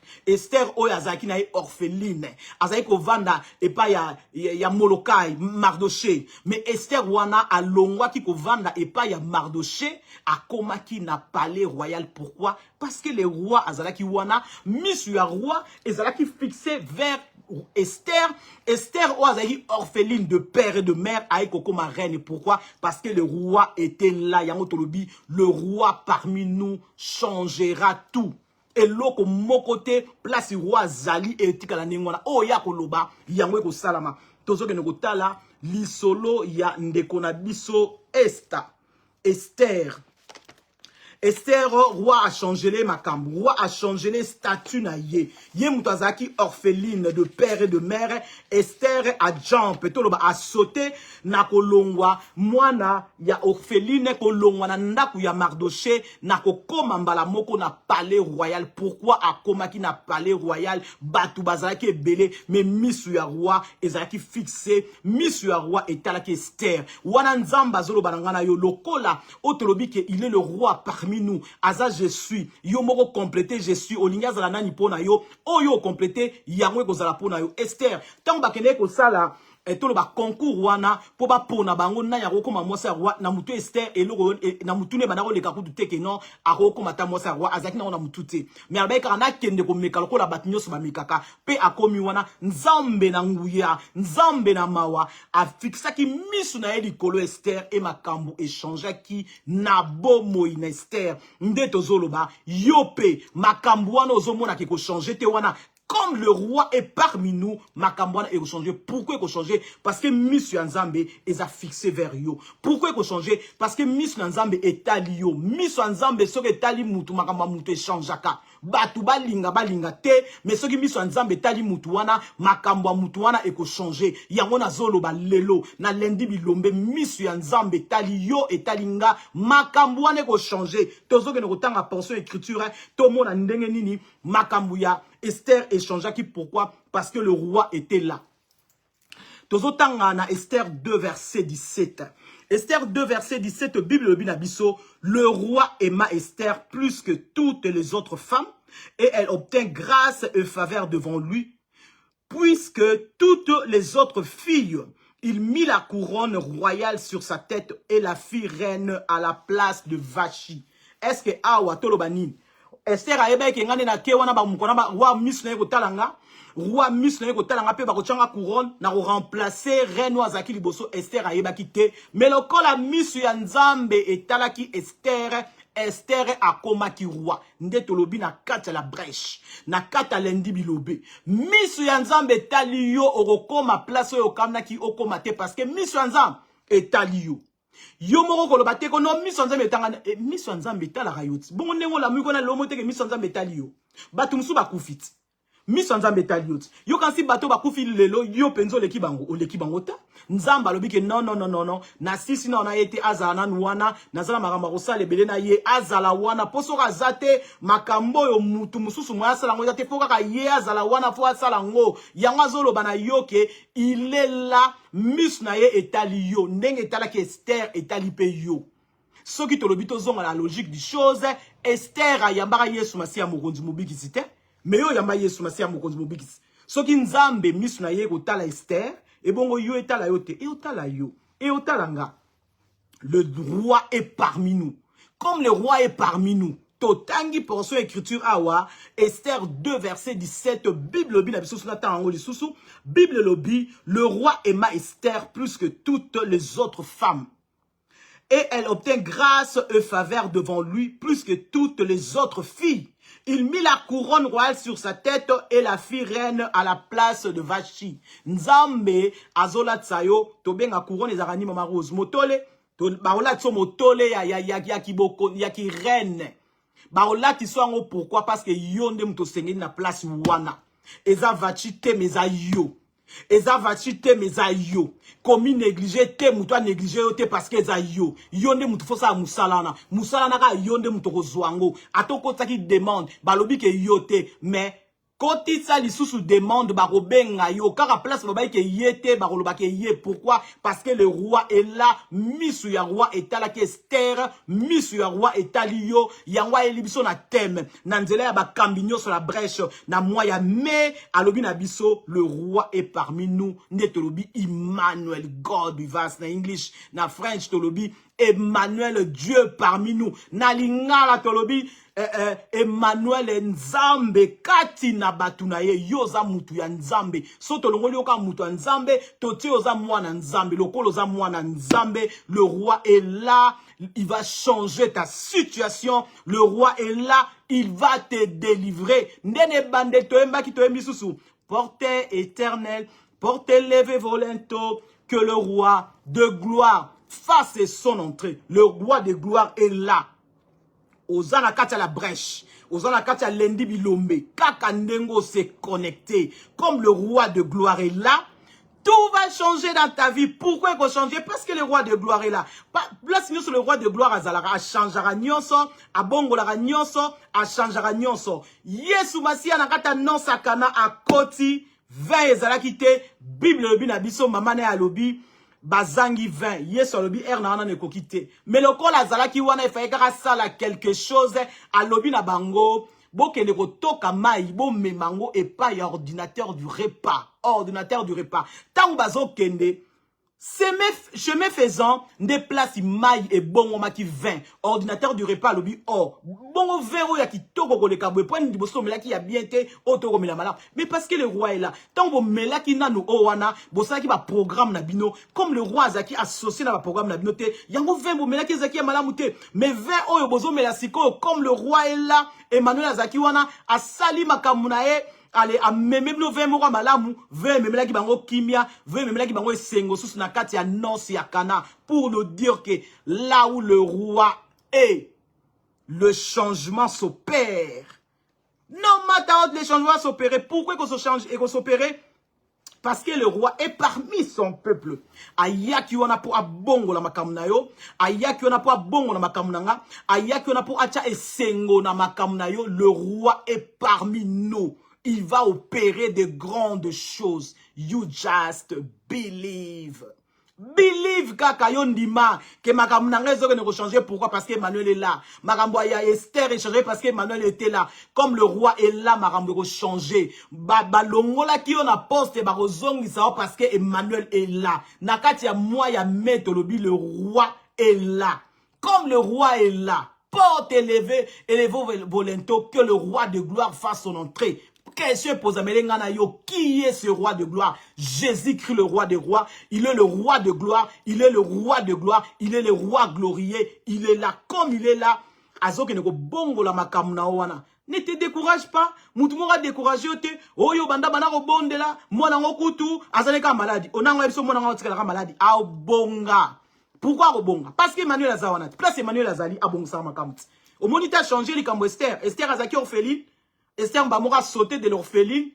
oyo azalaki na orpheline azalaki kovanda epa ya Molokai Mardoché mais Esther wana alongwaki kovanda epa ya Mardoché akomaki na palais royal. Pourquoi? Parce que les rois azalaki wana Miss ya roi ezalaki fixé vers Esther ou azalaki orpheline de père et de mère aïko comme reine. Pourquoi? Parce que le roi était là. Yango tolobi, le roi parmi nous changera tout. Et loko mon côté place roi zali et tikala ningwana o ya koloba yango ko salama tozo ke ngotala lisolo ya ndeko na biso Esther, roi a changé les makam, roi a changé les statuts na ye. Ye mutazaki orpheline de père et de mère. Esther a jump, toloba a sauté na kolongwa. Mwana ya orpheline kolongwa na ndaku ya Mardoché na kokoma mbala moko na palais royal. Pourquoi a komaki na palais royal? Batu bazalaki ebele, mais misu ya roi ezalaki fixé. Misu ya roi etalaki Esther. Wana nzamba zolo banangana yo lokola otolobi ke il est le roi parmi nous. Aza je suis. Yo moko complété je suis. Olinga zala nani pona yo. Oyo complété yangwe ko zala pona yo. Esther. Tant bakene ko sala. Et tout le concours wana pour ba pona bango na ya roko ma mosa roi na mutu Esther et na mutu ne banako le kakutu teke non a roko mata mosa roi azaki na mutute mais alba kana kende ko mekalo ko la batinyo so ba mikaka pe akomi wana nzambe na nguya nzambe na mawa a fixaki misu na eli kolo Esther et makambo échange ki na bomo ina Esther ndeto zoloba yope makambo wana ozomona ke ko changer te wana. Comme le roi est parmi nous, Makambwana est changé. Pourquoi il changé? Parce que Miss Nzambe est fixé vers yo. Pourquoi il changé? Parce que Miss Nzambe est ali yo. Miss Nzambe ce que tali mutu makamba mutu changeaka. Batu balinga te, mais ce qui Miss Nzambe tali mutu wana makamba mutu wana est changé. Yango na zolo ba lelo na lendi bilombe Miss Nzambe tali yo et talinga makambwana est changé. Tozo ke no tanga pension écriture, to mona ndenge nini makambuya Esther échangea qui pourquoi? Parce que le roi était là. Tozotangana Esther 2 verset 17. Esther 2 verset 17 Bible binabiso, le roi aima Esther plus que toutes les autres femmes et elle obtint grâce et faveur devant lui puisque toutes les autres filles il mit la couronne royale sur sa tête et la fit reine à la place de Vachi. Est-ce que awa tolobanini Esther ayeba ke ngane na ke wana ba mukona ba roi Miss na ko talanga pe ba ko changa couronne na ko remplacer reine azaki liboso Esther ayeba kite mais lokola Miss ya Nzambe etalaki Esther akoma ki roi ndeto lobi na kata la brèche na kata lendi bilobe Miss ya Nzambe etali yo okoma place yo kamna ki okoma te parce que Miss ya Nzambe etali yo. Yo moko koloba te ko no Miss Nzambe tangana Miss Nzambe tala rayoti bongo ndengo la mwiko na lomo te ke Miss Nzambe tali yo batu musu bakufiti Miss Nzambe tali yo yo kansi bato bakufi lelo yo penzo leki bango ta Nzamba lobi ke non na sisi na ona ete azala na wana nazala makamba kosala ebele na ye azala wana poso ka zate makambo yo mutu mususu mwa asala ngo zate foka ka ye azala wana fo asala ngo yango azoloba na yo ke il est là Miss na ye etali yo ndenge etala ke Esther etali pe yo soki tolobi tozonga la logique du chose Esther ayambaka Yesu Masiya mokonzi mobikisi te mais yo yamba Yesu Masiya mokonzi mobikisi soki Nzambe Miss na ye kotala Esther et bongo yo etala yo te et otala yo et otalanga le roi est parmi nous comme le roi est parmi nous totangi portion écriture awa Esther 2 verset 17 Bible lobi na biso na tango lisusu Bible lobi le roi aima Esther plus que toutes les autres femmes et elle obtint grâce et faveur devant lui plus que toutes les autres filles Il mit la couronne royale sur sa tête et la fit reine à la place de Vachi. Nzambe azola tsayo to benga couronne ezarani mama rose motole to baola tso motole ya kiboko ya ki reine. Baola tiswango pourquoi parce que yonde muto sengeni na place wana. Eza Vachi te meza yo. Eza Vachi te meza yo. Komi négligé te muto négligé yo te parce que eza yo. Yonde muto fosa musalana. Musalana ka yonde muto kozwango. Atoko taki demande balobi ke yo te mais Koti sa li sous demande barobenga yo car place babai ke yete baroloba ke ye pourquoi parce que le roi est là misu ya roi est là que Esther misu ya roi est ali yo yangwa elibiso na thème na nzela ya bakambinyo sur la brèche na moya mais alobi na biso le roi est parmi nous netolobi Emmanuel God vivas na English na French tolobi Emmanuel Dieu parmi nous na lingala tolobi Emmanuel Nzambe kati na batunaye yoza mutu ya Nzambe soto longoli oka mutu ya Nzambe toti oza mwana Nzambe lokolo oza mwana Nzambe le roi est là il va changer ta situation le roi est là il va te délivrer ndene bande toemba ki toembi susu portez éternel portez levé volento que le roi de gloire fasse son entrée le roi de gloire est là. Ozana katia la brèche, Ozana katia lendi bilombe, kaka ndengo s'est connecté. Comme le roi de gloire est là, tout va changer dans ta vie. Pourquoi il faut changer? Parce que le roi de gloire est là. Place nous sur le roi de gloire a changera nyonso, a bongolara nyonso, a changera nyonso. Yesu Masia nakata non sakana a koti, 20 ezalakite, Bible lobi na biso mamane alobi. Bazangi 20, yeso alobi na ne kokite. Mais le col azalaki wana efayeka sala quelque chose alobi na bango. Bokende ko toka mai bo memango et pas ordinateur du repas. Ordinateur du repas. Tant bazo kende chemin faisant, déplace maille et bon maki 20. Ordinateur du repas lobi or. Bon vero ya ki toko ko le kabwe point di boso melaki ya bien te otoko mela mala. Mais parce que le roi est là. Tant bo melaki nanu owana, bosa ki ba programme na bino comme le roi Zaki associé na ba programme na bino te. Yango 20 bo melaki Zaki ya malamu te. Mais 20 oyo bozo melasiko comme le roi est là, Emmanuel Zaki wana asali makamunae. Allez, à même le 20 mois malamu, 20 même là qui bango kimia, 20 même là qui bango sengo sous na kati ya nos ya kana pour nous dire que là où le roi est, le changement s'opère. Non, maintenant le changement s'opère. Pourquoi qu'on se change et qu'on s'opère? Parce que le roi est parmi son peuple. Aya ki wana pour abongo la makamuna yo, aya ki wana pour abongo la makamuna, aya ki wana pour acha esengo na makamuna yo, le roi est parmi nous. Il va opérer de grandes choses. You just believe. Believe kaka yondima que makamuna ngezo ne changer. Pourquoi? Parce que Emmanuel est là. Makambo ya Esther est changé parce que Emmanuel était là. Comme le roi est là, makambo changer. Balongola ki on a poste barozongi sao parce que Emmanuel est là. Nakati ya moi ya metolobi le roi est là. Comme le roi est là. Porte élevé volento que le roi de gloire fasse son entrée. Question pose à yo, qui est ce roi de gloire? Jésus-Christ, le roi des rois. Il est le roi de gloire. Il est le roi de gloire. Il est le roi glorieux. Il est là comme il est là. Azo keneko bongo la makamuna wana. Ne te décourage pas. Moutumora découragé te. Oyo banda bana ko bonde la. Mwana ngokutu. Azaleka maladi. Onango ebiso mwana ngotika maladi. A bonga. Pourquoi obonga? Parce que Emmanuel Azawana. Place Emmanuel Azali a bonga makamut. Au monita changé les cambo Esther. Esther Azaki orpheline. Esther Mbamora sauté de l'orpheline.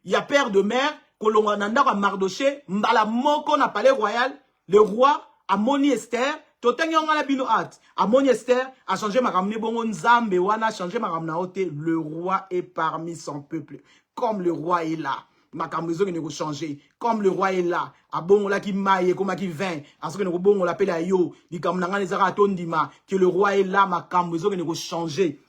Il y a père de mère. Kolongananda a Mardoché. Mbala moko na palais royal. Le roi a moni Esther. Totengi la bino at. A moni Esther a changé ma ramene bongo Nzambe wana changé ma ramena ote. Le roi est parmi son peuple. Comme le roi est là. Ma kambezo qui ne changer. Comme le roi est là. A bongo la ki maye koma ki vin. A ce que ne bongo l'appelle à yo. Di kamnanga les aratondima. Que le roi est là. Ma kambezo qui ne changer.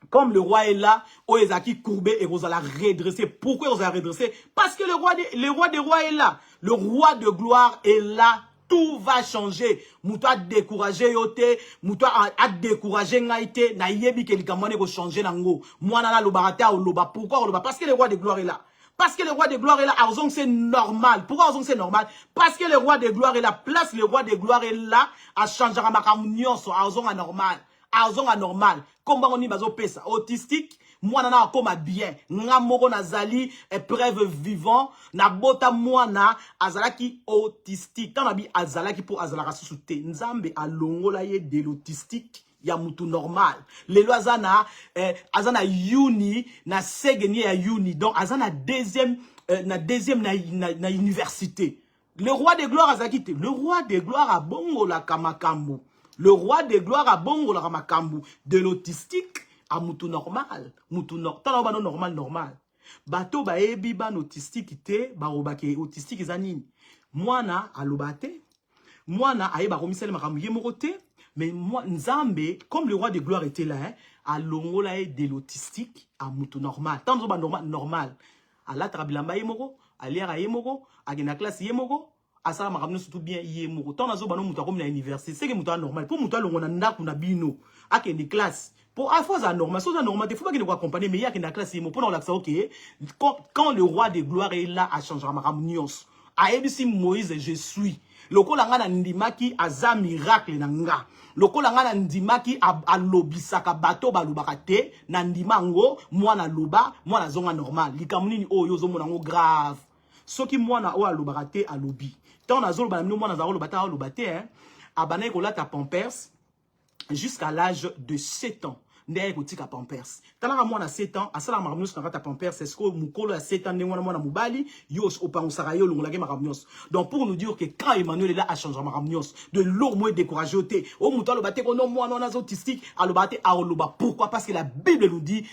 Comme le roi est là, Oezaki courbé et vous allez redresser. Pourquoi vous allez redresser? Parce que le roi des rois est là. Le roi de gloire est là. Tout va changer. Mouta découragé yote, mouta a découragé ngaite, na yebi ke likamane ko changer nango. Mwana na lobarata ou loba. Pourquoi loba? Parce que le roi de gloire est là. Parce que le roi de gloire est là, Arzong c'est normal. Pourquoi Arzong c'est normal? Parce que le roi de gloire est là. Place le roi de gloire est là, à changer ma camunion sur Arzong anormal. azonga normal comme on y bazo pesa autistique mwana na akoma bien nga moko nazali preuve vivant na bota mwana azalaki autistique tant nabi azalaki pour azalaka susute nzambe alongola ye de l'autistique ya mutu normal lelo azana uni na segeni ya uni donc azana deuxième na université. Le roi de gloire azalaki te le roi de gloire a bongo la kamakambu le roi de gloire a bongo la kamakambu de l'autistique a mutu normal tala bano normal bato ba ebi ban autistique te ba robaki autistique zanini mwana alobate mwana ayeba komisala makambu ye moko te mais moi nzambe comme le roi de gloire était là a longola de l'autistique a mutu normal tant ba normal ala trabilamba ye moko aliara ye moko agena classe ye moko asala makambu surtout bien ye moko tant nazo bano mutu akomi na université c'est que mutu normal pour mutu alongo na ndaku na bino akende classe. Pour à force anormal, chose anormal, il faut pas qu'il nous accompagne, mais il y a une classe, pour nous l'accès, ok. Quand le roi de gloire est là, à changer ma ramnions. A ebisi Moïse, je suis. Loko langa ndimaki aza miracle nanga. Loko langa ndimaki a lobisaka bato balubakate, nandimango, mwana loba, mwana zonga normal. Likamuni o yozo monango grave. Soki mwana o alubakate a lobi. Tant na zolo banamino mwana zaro lobata lobate, abane ko la ta pampers jusqu'à l'âge de 7 ans. Ndeye kotika pampers. Talaka mwana 7 ans, asala makamnyos na kata pampers, est-ce que mukolo a 7 ans ndengwana mwana mubali, yo opangusaka yo longolage makamnyos. Donc pour nous dire que quand Emmanuel est là à changer makamnyos, de l'or moins découragé au thé, au mouton le bate kono mwana na autistique, à le bate à oloba. Pourquoi? Parce que la Bible nous dit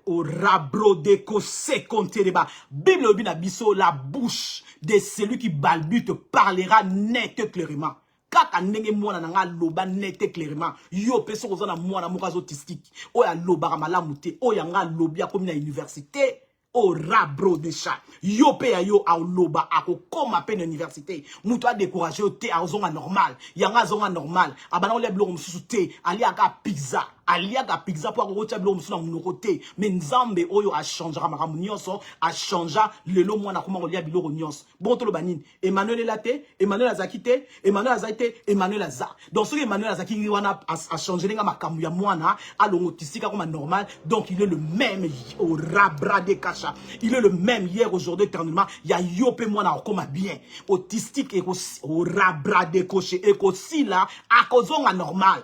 au rabro de kose compter débat. Bible obina biso la bouche de celui qui balbute parlera net clairement. Kaka ndenge mwana nanga loba nete clairement yo peso kozana mwana mokazo autistique oya loba malamu te oya nga lobi akomi na université o rabro de chat yo pe ya yo a loba akokoma pe na université muto a découragé o te a zonga normal yanga zonga normal abana ole bloko mususu te ali aka pizza aliaga pizza pour akotia bloko mususu na munoko te mais nzambe oyo a changera makambo nyonso a changea lelo mwana koma kolia biloko nyonso bon tolo banini Emmanuel elate Emmanuel azakite Emmanuel azakite Emmanuel aza donc ce que Emmanuel azaki wana a changé nga makambo ya mwana alongo tisika comme normal donc il est le même au rabra de kacha il est le même hier aujourd'hui éternellement il y a yope mwana comme bien autistique et au rabra de cocher et aussi là à kozonga normal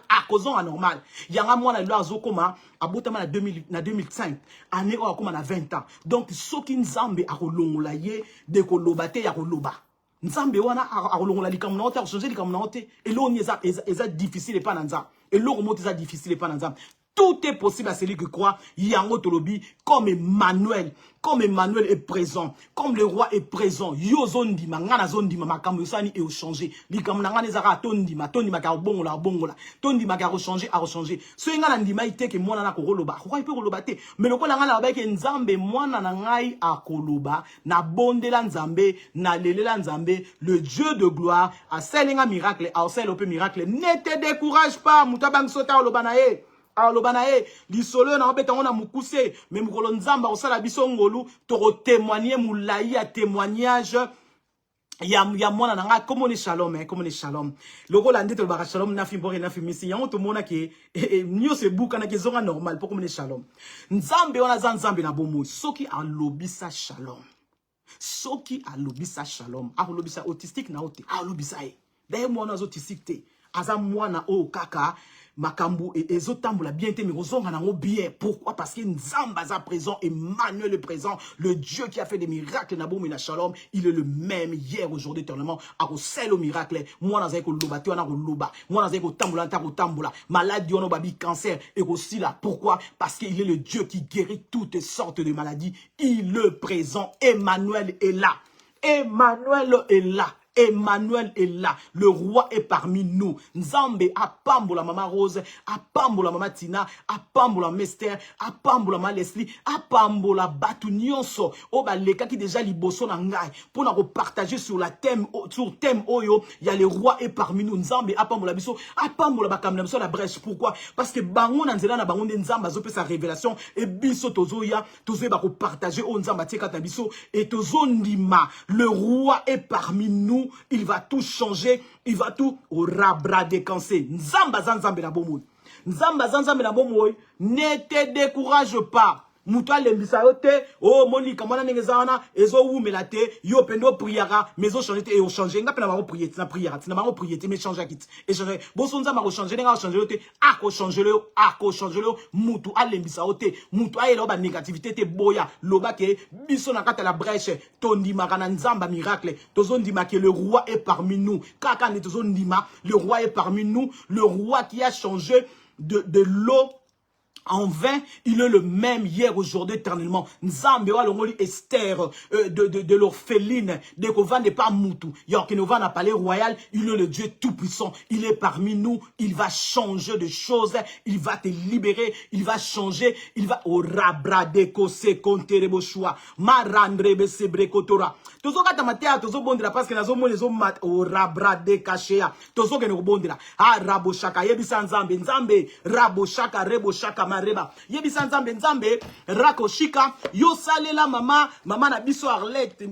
il y a un na lo azokoma abotama na 2005 année o akoma na 20 ans donc soki nzambe akolongola ye de koloba te ya koloba nzambe wana akolongola likambo na ota changer likambo na ote elo ni eza difficile pas na nzambe elo ko eza difficile pas na nzambe. Tout est possible à celui qui croit. Yango Tolobi, comme Emmanuel est présent, comme le roi est présent. Yo zondima, ngana zondima, makamu yosani et au changer. Likam ngana ezara tondima ka bongola. Tondima ka rechange a rechange. So ngana ndima ite ke mwana na koloba. Roi ipe koloba te. Mais lokola ngana ba ke nzambe mwana na ngai akoloba, na bondela nzambe, na lelela nzambe, le Dieu de gloire, a selenga miracle, a selope miracle. Ne te décourage pas, mutabang sota oloba na ye. Alors banae lisolo na obeta ngona mukuse mais mukolo nzamba osala biso ngolu to témoigner moulayi a témoignage ya mwana nanga comme on est shalom comme on est shalom loko la ndete ba shalom na fimbore na fimisi yango to mona ke nyo se buka na kezonga normal pour comme on est shalom nzambe ona za nzambe na bomo soki alobisa shalom alobisa autistique na ote alobisa e d'ailleurs mwana autistique te aza mwana o kaka makambu et ezotambola bien te mais ozonga nango bien. Pourquoi? Parce que nzamba za présent, Emmanuel est présent, le Dieu qui a fait des miracles na boum et na shalom, il est le même hier aujourd'hui éternellement. Ako sel au miracle, moi na zeko loba te wana ko loba, moi na zeko tambola ta ko tambola, maladie ono babi cancer et aussi là. Pourquoi? Parce qu'il est le Dieu qui guérit toutes sortes de maladies. Il est présent, Emmanuel est là. Emmanuel est là. Le roi est parmi nous. Nzambe apambola mama Rose, apambola mama Tina, apambola Mester, apambola mama Leslie, apambola batu nyonso. Oba leka qui déjà liboso na ngai. Pour nous partager sur thème oyo, il y a le roi est parmi nous. Nzambe apambola biso, apambola bakamna biso la brèche. Pourquoi? Parce que bango na nzela na bango nzamba zo pe sa révélation et biso tozoya, tozoya ba ko partager o nzamba tika ta biso et tozondima. Le roi est parmi nous. Il va tout changer, il va tout au rabra décancer. Nzamba zanzambe na bomo. Nzamba zanzambe na bomoy, ne te décourage pas. Muto alembisa yo te, oh Monica mwana nengezana ezo wumela te, yo pendo priara, mais zo changer te et o changer nga pena ba prier na priara, na ba prier te mais changer kit. Et changer, bo sonza ma changer nga changer te, ako changer le, mutu alembisa yo te, mutu ayelo ba négativité te boya, loba ke biso na kata la brèche, tondi makana nzamba miracle, tozo ndima ke le roi est parmi nous. Kaka ne tozo ndima, le roi est parmi nous, le roi qui a changé de l'eau en vain, il est le même hier, aujourd'hui, éternellement. Nzambe wa longoli Esther de l'orpheline, de Kovan n'est pas Moutou. Yorkinova n'a pas les royal, il est le Dieu tout-puissant. Il est parmi nous, il va changer de choses, il va te libérer, il va changer, il va au rabradeko se konterebo choix. Marandrebe sebrekotora. Tozo kata matea, tozo bondira parce que nazo mo les mat au rabrade kashea. Tozo ke no bondira. Ah rabo shaka yebisa nzambe, nzambe rabo shaka rebo shaka mareba. Yebisa nzambe nzambe rako shika yo salela mama na biso Arlette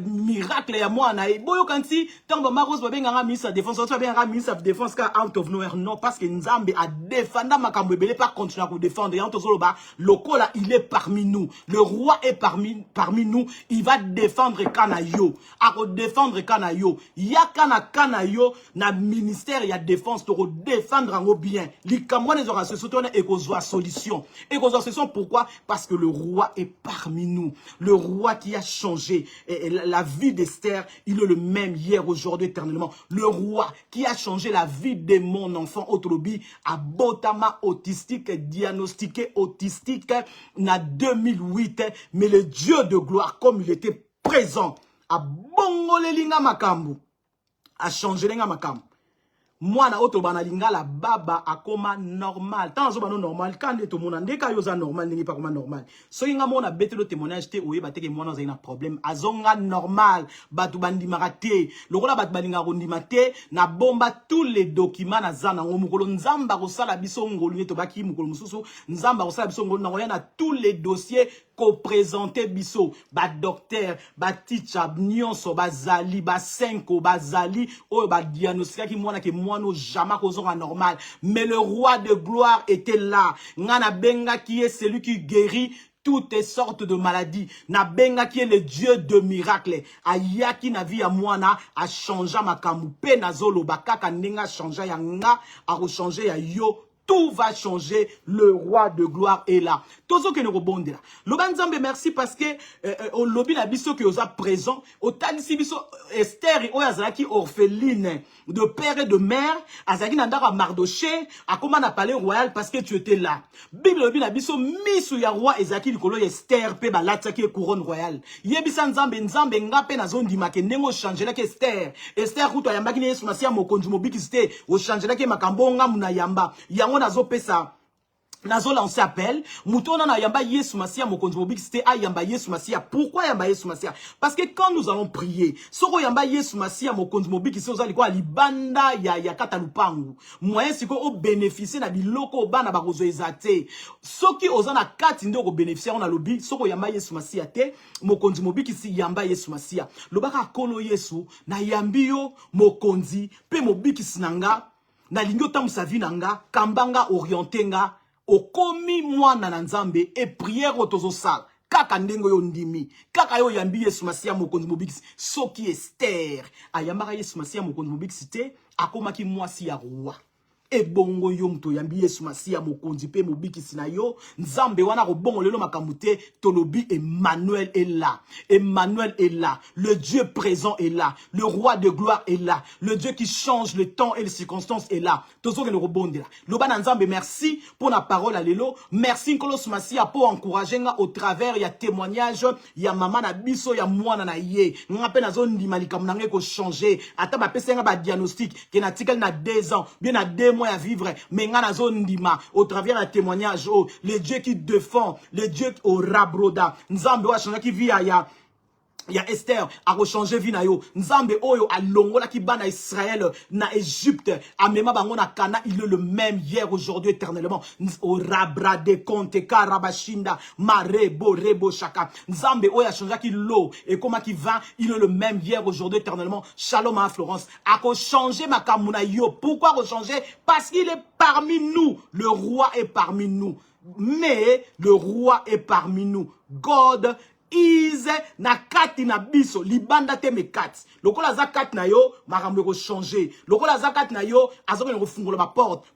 miracle ya mwana e boyo kanti tango Marose ba benga ministre de défense, so benga ministre de défense ka out of nowhere non parce que nzambe a défendre makambo ebele pas continuer à défendre ya tozo loba lokola il est parmi nous, le roi est parmi nous, il va défendre Kanayo, à défendre Kanayo, ya Kanayo na ministère ya défense pour défendre en bien. Les Camerounais aura se soutenir et qu'on soit solution. Et qu'on soit solution pourquoi? Parce que le roi est parmi nous, le roi qui a changé la vie d'Esther, il est le même hier, aujourd'hui, éternellement. Le roi qui a changé la vie de mon enfant Otolobi à Botama autistique, diagnostiqué autistique na 2008, mais le Dieu de gloire comme il était présent à bongolelinga makambu a changé linga makambu moi na oto bana lingala baba akoma normal tant zo bano normal quand to mona ndeka yoza normal ningi pa koma normal so inga mona betelo témoignage te oye bateke mona za ina problème azonga normal batu bandimaka te lokola batu balinga kondima te na bomba tous les documents na zana ngomukolo nzamba ko sala biso ngolu to baki mukolo mususu nzamba ko sala biso ngolu na na tous les dossiers ko présenter biso ba docteur ba teacher nyonso bazali ba 5 bazali o ba diagnostic ki mona ke mono jamais kozonga normal mais le roi de gloire était là ngana benga qui est celui qui guérit toutes sortes de maladies na benga qui est le Dieu de miracle ayaki na vie ya mwana a changer makambu pe na zolo bakaka ndinga changer ya nga a changer ya yo. Tout va changer, le roi de gloire est là. Tozo que nous rebondons là. Lobanzambe merci parce que au lobby na biso que osa présent, au talisi biso Esther o yazaki orpheline de père et de mère, azaki nandaka Mardoché, a comment na palais royal parce que tu étais là. Bible lobby na biso misu ya roi ezaki likolo Esther pe balataki couronne royale. Yebisa nzambe nzambe ngape na zondi make nengo changer que Esther. Esther kuto yambaki ne Yesu masia mokonzi mobikiste, o changer que makambo nga muna yamba. Yango nazo pesa nazo lancer appel mutona na yamba Yesu masia mokonzi mobiki c'était a yamba Yesu masia. Pourquoi yamba Yesu masia? Parce que quand nous allons prier soko yamba Yesu masia mokonzi mobiki c'est ozali kwa libanda ya kata lupangu moyen siko o bénéficier na biloko bana bakozo ezate soki ozana kati ndo ko bénéficier on a lobi soko yamba Yesu masia te mokonzi mobiki si yamba Yesu masia lobaka kolo Yesu na yambio mokonzi pe mobiki sinanga na lingo tamu sa vie nanga kambanga orienté nga okomi mwana na nzambe et prière otozo sala kaka ndengo yo ndimi kaka yo yambi Yesu masia mokonzi mobikisi soki Esther ayambaka Yesu masia mokonzi mobikisi te akomaki mwasi ya roi e bongo yo mto yambi Yesu masia mokonzi pe mobikisi na yo nzambe wana ko bongo lelo makamute tolobi Emmanuel est là. Emmanuel est là, le Dieu présent est là, le roi de gloire est là, le Dieu qui change le temps et les circonstances est là. Tozo que nous rebondons là. Loba nzambe merci pour la parole à lelo, merci Nkolos masia pour encourager nga au travers ya témoignage ya maman na biso ya mwana na ye. Ngape na zone di malika mnange ko changer. Ata ba pesa nga ba diagnostic ke na tikal na 2 ans, bien na 2 mois à vivre, mais nga na zone ndima au travers la témoignage le Dieu qui défend, le Dieu au rabroda. Nzambe wa changa qui vit ya Il y a Esther a rechangé vie na yo. Nzambe oyo a longola ki ba na Israël, na Égypte, a mema bango na Cana, il est le même hier, aujourd'hui, éternellement. O rabra de konte karabashinda mare bo rebo shaka. Nzambe oyo a changé ki l'eau et comment qui va, il est le même hier, aujourd'hui, éternellement. Shalom à Florence. A changé ma kamuna yo. Pourquoi rechanger? Parce qu'il est parmi nous. Le roi est parmi nous. Mais le roi est parmi nous. God is na kati na biso libanda te me kati lokola za kati na yo makambo ko changer lokola za kati na yo azoko ko fungola ba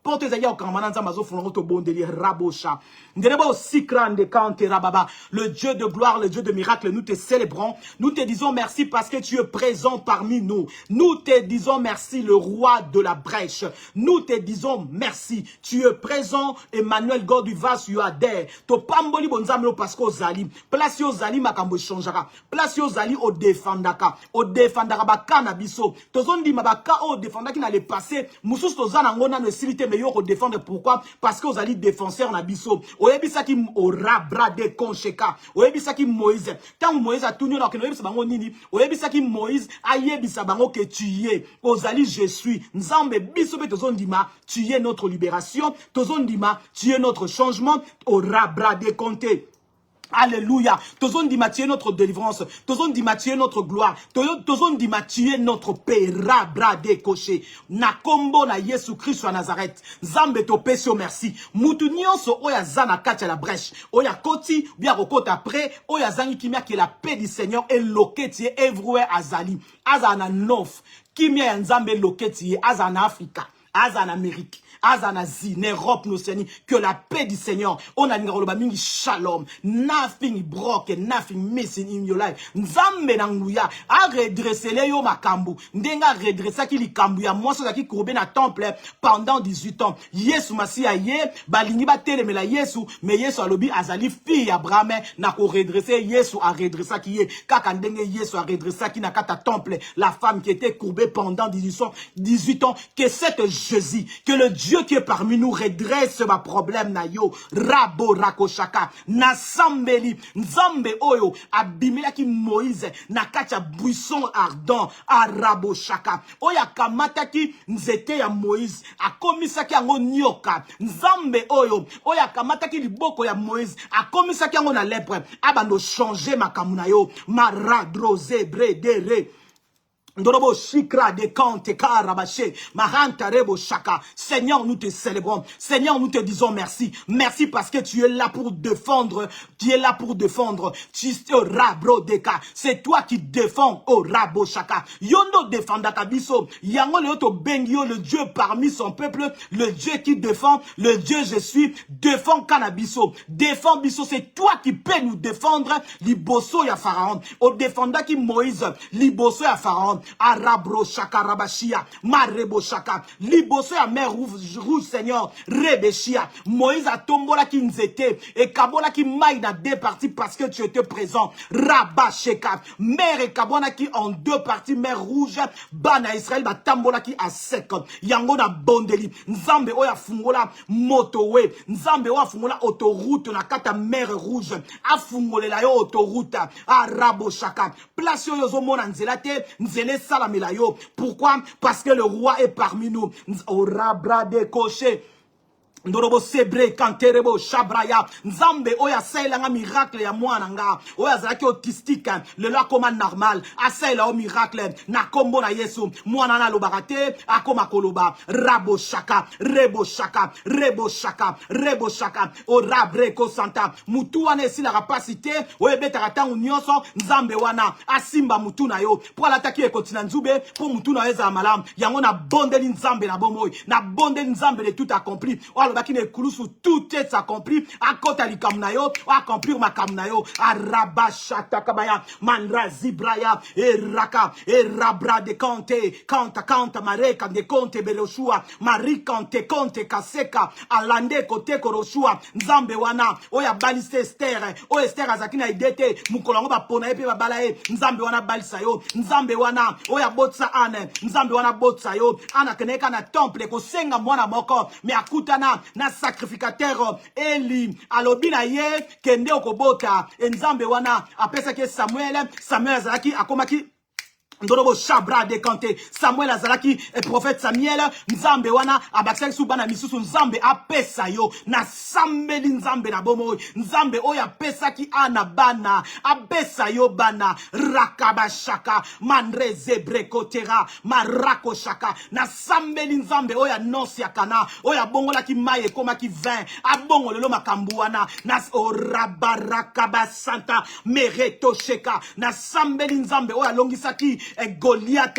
porte ezali ya kamana nzamba zo fungola to bondeli rabosha ndeleba o sikrande kante rababa. Le Dieu de gloire, le Dieu de miracle, nous te célébrons, nous te disons merci parce que tu es présent parmi nous, nous te disons merci le roi de la brèche, nous te disons merci, tu es présent Emmanuel God du vas you are there to pamboli bonzamelo parce que ozali place yo zali makambo changera place yo zali o defendaka bakana biso tozondi mabaka o defendaki na le passé mususu tozana ngona no silité mais yo ko défendre pourquoi parce que ozali défenseur na biso oyebisaki orabra de konsheka oyebisaki Moïse tant Moïse a tunu na ke oyebisa bango nini oyebisaki Moïse ayebisa bango que tu es ozali je suis nzambe biso be tozondima tu es notre libération tozondima tu es notre changement orabra de konte. Alléluia. Tozon di Mathieu notre délivrance. Tozon di Mathieu notre gloire. Tozon di Mathieu notre paix. Rabra de coché. Na kombo na Yesu Christ wa Nazareth. Zambe to pesio merci. Mutu nyonso oya zana kati la brèche. Oya koti bia kokota après. Oya zangi kimia qui la paix du Seigneur est loketi everywhere azali. Azana nof. Kimia ya nzambe loketi azana Africa. Azana Amérique. Azana zi, n'Europe no seni, que la paix du Seigneur, on a n'ingaloba mingi shalom, nothing broken, nothing missing in your life. Nzambe nanguya, a redresser le yo makambu, ndenga redresser ki li kambu ya mwaso zaki kourbe na temple pendant 18 ans. Yesu Masia ye, balingi ba telemela Yesu, mais Yesu alobi azali fille Abraham, na ko redresser Yesu a redresser ki ye, kaka ndenge Yesu a redresser ki na kata temple, la femme qui était courbée pendant 18 ans, que cette Jésus, que le Dieu qui est parmi nous redresse ma problème na yo rabo rakoshaka na sambeli nzambe oyo abimela ki Moïse na kacha buisson ardent arabo shaka oya kamata ki nzete ya Moïse akomisa ki yango nyoka nzambe oyo oya kamata ki liboko ya Moïse akomisa ki yango na lèpre abando changer makamuna na yo maradro zebre dere Ndorobo shikra de kante karabaché, maranta rebo shaka. Seigneur, nous te célébrons. Seigneur, nous te disons merci. Merci parce que tu es là pour défendre. Tu es là pour défendre. Tu es au rabro deka. C'est toi qui défends au rabo shaka. Yondo défenda kabiso. Yango le oto bengyo, le Dieu parmi son peuple. Le Dieu qui défend. Le Dieu je suis. Défend canabiso. Défend biso. C'est toi qui peux nous défendre. Liboso ya Pharaon. Au défenda qui Moïse. Liboso ya Pharaon. Arabro shaka rabashia, marebo shaka, liboso ya mer rouge Seigneur, rebeshia, Moïse a tombola ki nzete, et kabola ki maï na deux parties parce que tu étais présent, rabasheka, mer et kabona ki en deux parties, mer rouge, bana Israël, ba tambola ki a sec, yango na bondeli, nzambe oya fungola motowe, nzambe oya fungola autoroute na kata mer rouge, a fungolela yo autoroute, arabo shaka, place yo yozo mona nzelate, nzele salamelayo. Pourquoi? Parce que le roi est parmi nous. Au rabra de cocher. Ndorobo sebre kanterebo shabraya nzambe oya saila nga miracle ya mwana nga oya zaki autistique le la koma normal asaila o miracle na kombo na Yesu mwana na lobarate akoma koloba rabo shaka rebo shaka rebo shaka rebo shaka o rabre ko santa mutu wana esi la capacité oye betaka tangu nyonso nzambe wana asimba mutu na yo pour l'attaquer continent nzube pour mutu na eza malam yango na bondeli nzambe na bomoy na bondeli nzambe de tout accompli baki ne kulusu tout est accompli à kota li kamnayo accomplir ma kamnayo arabashata kabaya mandra zibraya e raka e rabra de kanta mareka de konte beloshua mari kante kaseka alande kote koroshua nzambe wana oya baliste Esther o Esther azakina idete mukolongo ba pona epe ba balae nzambe wana balisa yo nzambe wana oya botsa ane nzambe wana botsa yo ana keneka na temple ko senga mwana moko me akutana na sacrificateur Eli alobi na ye kende okobota nzambe wana apesa ke Samuel azalaki akomaki Ndorobo Chabra décanté Samuel azalaki prophète Samuel nzambe wana abakisaki subana misusu nzambe apesa yo na sambeli nzambe na bomo nzambe oya pesaki ana bana abesa yo bana rakabashaka mandre zebrekotera marako shaka na sambeli nzambe oya nosi akana oya bongola ki maye koma ki vin abongo lelo makambu wana na orabarakaba santa mereto sheka na sambeli nzambe oya longisaki Goliath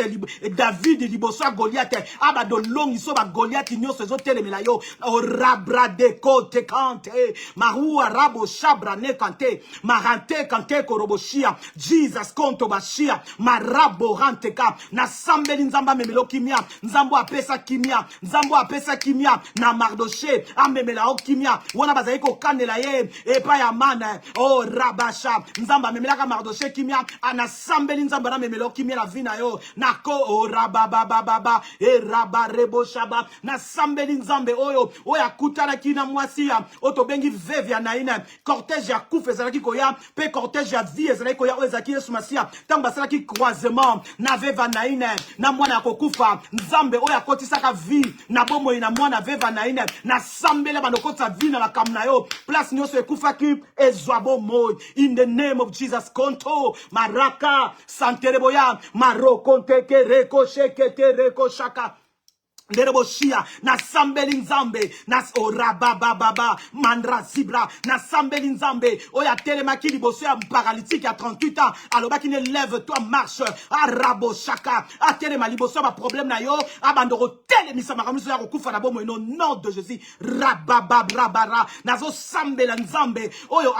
David liboso Goliath abado longi so ba Goliath nyonso ezotelemela yo orabra de kote kante marua rabo shabra ne kante marante kante koroboshia Jesus konto bashia marabo ranteka na sambeli nzamba memelo kimia nzambo apesa kimia na Mardoché amemela o kimia wana bazali ko kanela ye epa ya mana o rabasha nzamba memelaka Mardoché kimia ana sambeli nzamba na memelo kimia la vina yo nako o rabababa e rabarebo shaba na sambeli nzambe oya kutana kina mwasia otobengi vevia na ina cortège ya kufa ezalaki koya pe cortège ya vie ezalaki koya ezaki Yesu Masia tamba salaki croisement na veva na ina na mwana kokufa nzambe oya kotisaka vie na bomo ina mwana veva na ina na sambele banokota vie na makamna yo place nyoso ekufa ki ezwabo mo in the name of Jesus konto maraka santereboya Maroko teke reko shekete reko shaka Dereboshia na sambeli nzambe na orabababa mandra zibra na sambeli nzambe oya telemaki liboso ya paralytique à 38 ans alobaki ne lève-toi marche arabo shaka atelema liboso ba problème na yo abandoro telemisa makamuso ya kokufa na bomo no nom de Jésus rabababra nazo sambela nzambe oyo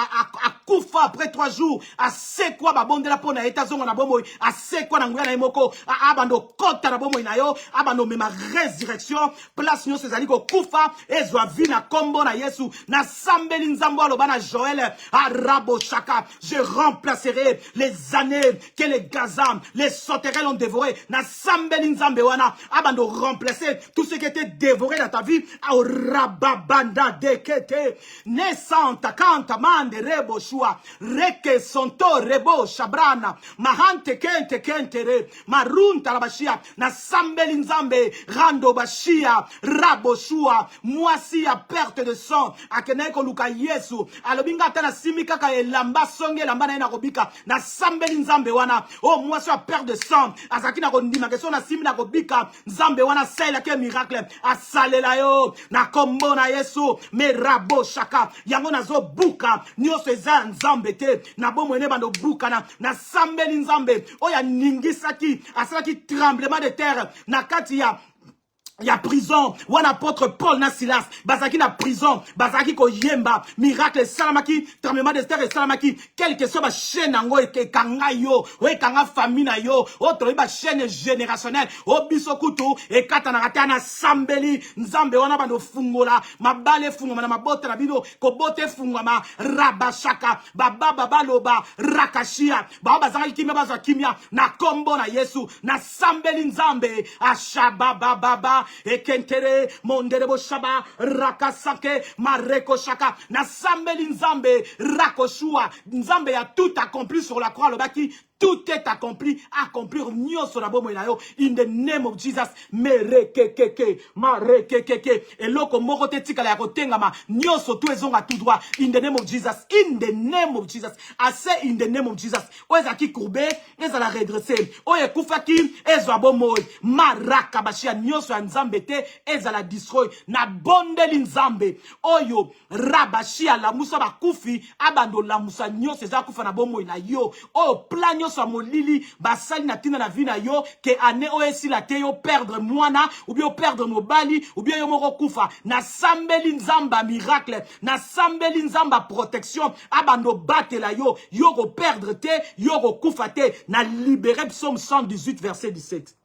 akufa après 3 jours asekwa babondela pona etazonga na bomo asekwa na nguya na emoko abando kota na bomo na yo abando mema direction place nyo sezali ko kufa ezwa vina kombo na Yesu na sambeli nzambo aloba na Joël arabo shaka je remplacerai les années que les gazans les sauterelles ont dévoré na sambeli nzambe wana abando remplacer tout ce qui était dévoré dans ta vie au rababanda dekete nesanta kanta mande rebo shua reke sonto rebo shabrana mahante kente kentere marunta labashia na sambeli nzambe rando bashia raboshua mwasi ya perte de sang akene ko luka Yesu alobinga tana simika ka elamba songe lamba na kobika na sambeli nzambe wana o mwasi ya perte de sang azaki na kondima keso na simi na kobika nzambe wana sala ke miracle asalela yo na kombo na Yesu me raboshaka yango nazo buka nyoso eza nzambe te na bomo ene bando buka na sambeli nzambe oya ningisaki asalaki tremblement de terre na kati ya prison wana apôtre Paul na Silas bazaki na prison bazaki ko yemba miracle salamaki tremblement de terre salamaki quelque soit ba chaîne ngo et kanga yo o kanga famille na yo o to ba chaîne générationnelle o biso kutu e kata na kata na sambeli nzambe wana bando fungola mabale fungoma na mabota na bino ko bote fungoma rabashaka baba loba rakashia baba bazaki kimia bazwa kimia na kombo na Yesu na sambeli nzambe ashaba baba ekentere monderebo shaba rakasake mareko shaka na sambeli nzambe rakoshua nzambe ya tout accompli sur la croix le baki tout est accompli, accomplir nyoso na bomo ina yo in the name of Jesus merekekeke marekekeke eloko moko te tikala ya kotengama nyoso tu ezonga tout droit in the name of Jesus I say in the name of Jesus oza ki courbe ezala redresser oye kufaki ezwa bomo maraka bashia nyoso ya nzambe te ezala destroy na bondeli nzambe oyo rabashia la musa bakufi abando la musa nyoso ezala kufa na bomo ina yo o plan sa molili basali na tina na vie na yo ke ane oesi la te yo perdre mwana ou bien perdre mobali ou bien yo moko kufa na sambeli nzamba miracle na sambeli nzamba protection abando batela yo ko perdre te yo ko kufa te na libérer psaume 118 verset 17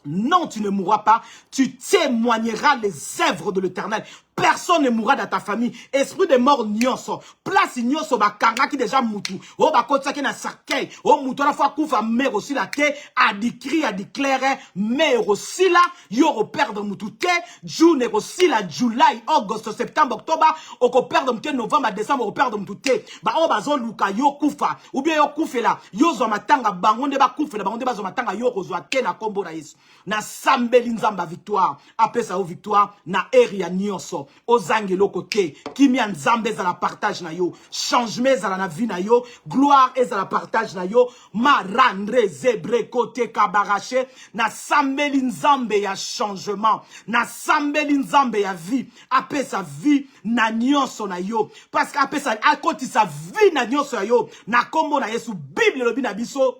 Non, tu ne mourras pas. Tu témoigneras les œuvres de l'Éternel. Personne ne mourra dans ta famille. Esprit de mort nyonso. Place nyonso bakanga qui déjà moutou. O bakotsa ki na sakei. O moutou la fois koufa mère aussi la te. A décrit, a déclaré. Mère aussi là. Yo perdre moutou te. June aussi là. July, August, septembre, octobre. Oko perdre moutou novembre, décembre. Oko perdre moutou te. Ba o bazo luka yo koufa. Ou bien yo koufe là. Yo zo matanga bangonde ba koufe la. Bangonde ba zo matanga yo kozwa te na kombo na yesu. Na sambeli nzamba victoire. Apesa o victoire. Na eri ya nyonso. Ozangelo côté qui mi nzambe za la partage na yo changement za la vie na yo gloire et za la partage na yo marandre zebre côté kabarache na sambeli nzambe ya changement na sambeli nzambe ya vie apesa vie na nyonso na yo parce que apesa akoti sa vie na nyonso ya yo na kombo na Yesu Bible lobi na biso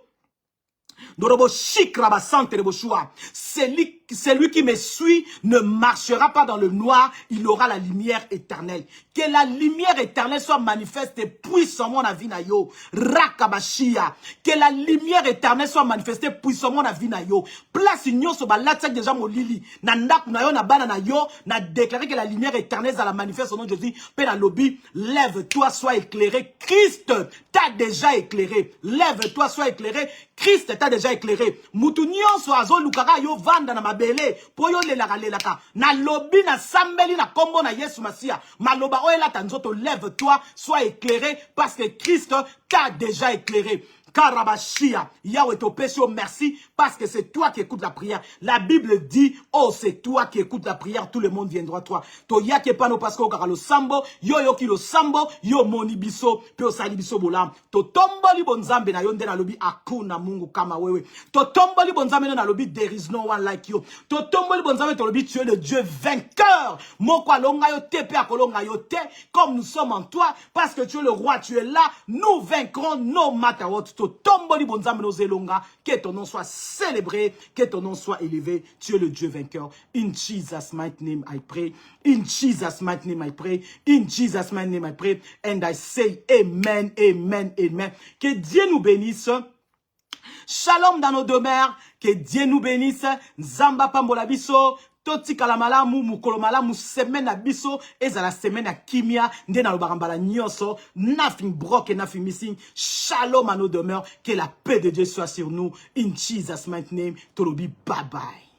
celui qui me suit ne marchera pas dans le noir, il aura la lumière éternelle. Que la lumière éternelle soit manifeste puissamment dans la vie na yo. Rakabashia. Que la lumière éternelle soit manifestée puissamment dans la vie na yo. Place union sur balatsak déjà mon lili. Nandak na yo na bana na yo na déclaré que la lumière éternelle ça la manifeste au nom de Jésus. Pe na lobby, lève-toi, sois éclairé. Christ t'a déjà éclairé. Lève-toi, sois éclairé. Christ t'a déjà éclairé. Moutounion so azo lukara yo vanda na mabele. Po yo lelaka lelaka. Na lobby na sambeli na kombo na Yesu Masia. Maloba oela tanzoto lève-toi, sois éclairé parce que Christ t'a déjà éclairé. Karabashia, Yahweh te pèse merci parce que c'est toi qui écoutes la prière. La Bible dit, oh c'est toi qui écoutes la prière, tout le monde viendra à toi. To yake pano parce que okara lo sambo, yo yo ki lo sambo, yo moni biso, pe osali biso bolam. To tomboli bonzambe na yonde na lobi akuna mungu kama wewe. To tomboli bonzambe na lobi there is no one like you. To tomboli bonzambe to lobi tu es le Dieu vainqueur. Moko alonga yo te pe akolonga yo te, comme nous sommes en toi, parce que tu es le roi, tu es là, nous vaincrons no matter what. Tomboli bonzambe no zelonga, que ton nom soit célébré, que ton nom soit élevé. Tu es le Dieu vainqueur. In Jesus' mighty name I pray. In Jesus' mighty name I pray. In Jesus' mighty name I pray. And I say amen, amen, amen. Que Dieu nous bénisse. Shalom dans nos demeures. Que Dieu nous bénisse. Nzamba pambola biso. Toti kalamalamu mukolo malamu semaine na biso ezala semaine ya kimia nde na lobarambala nyonso nothing broken nothing missing. Shalom à nos demeures, que la paix de Dieu soit sur nous in Jesus mighty name. Tolobi bye bye.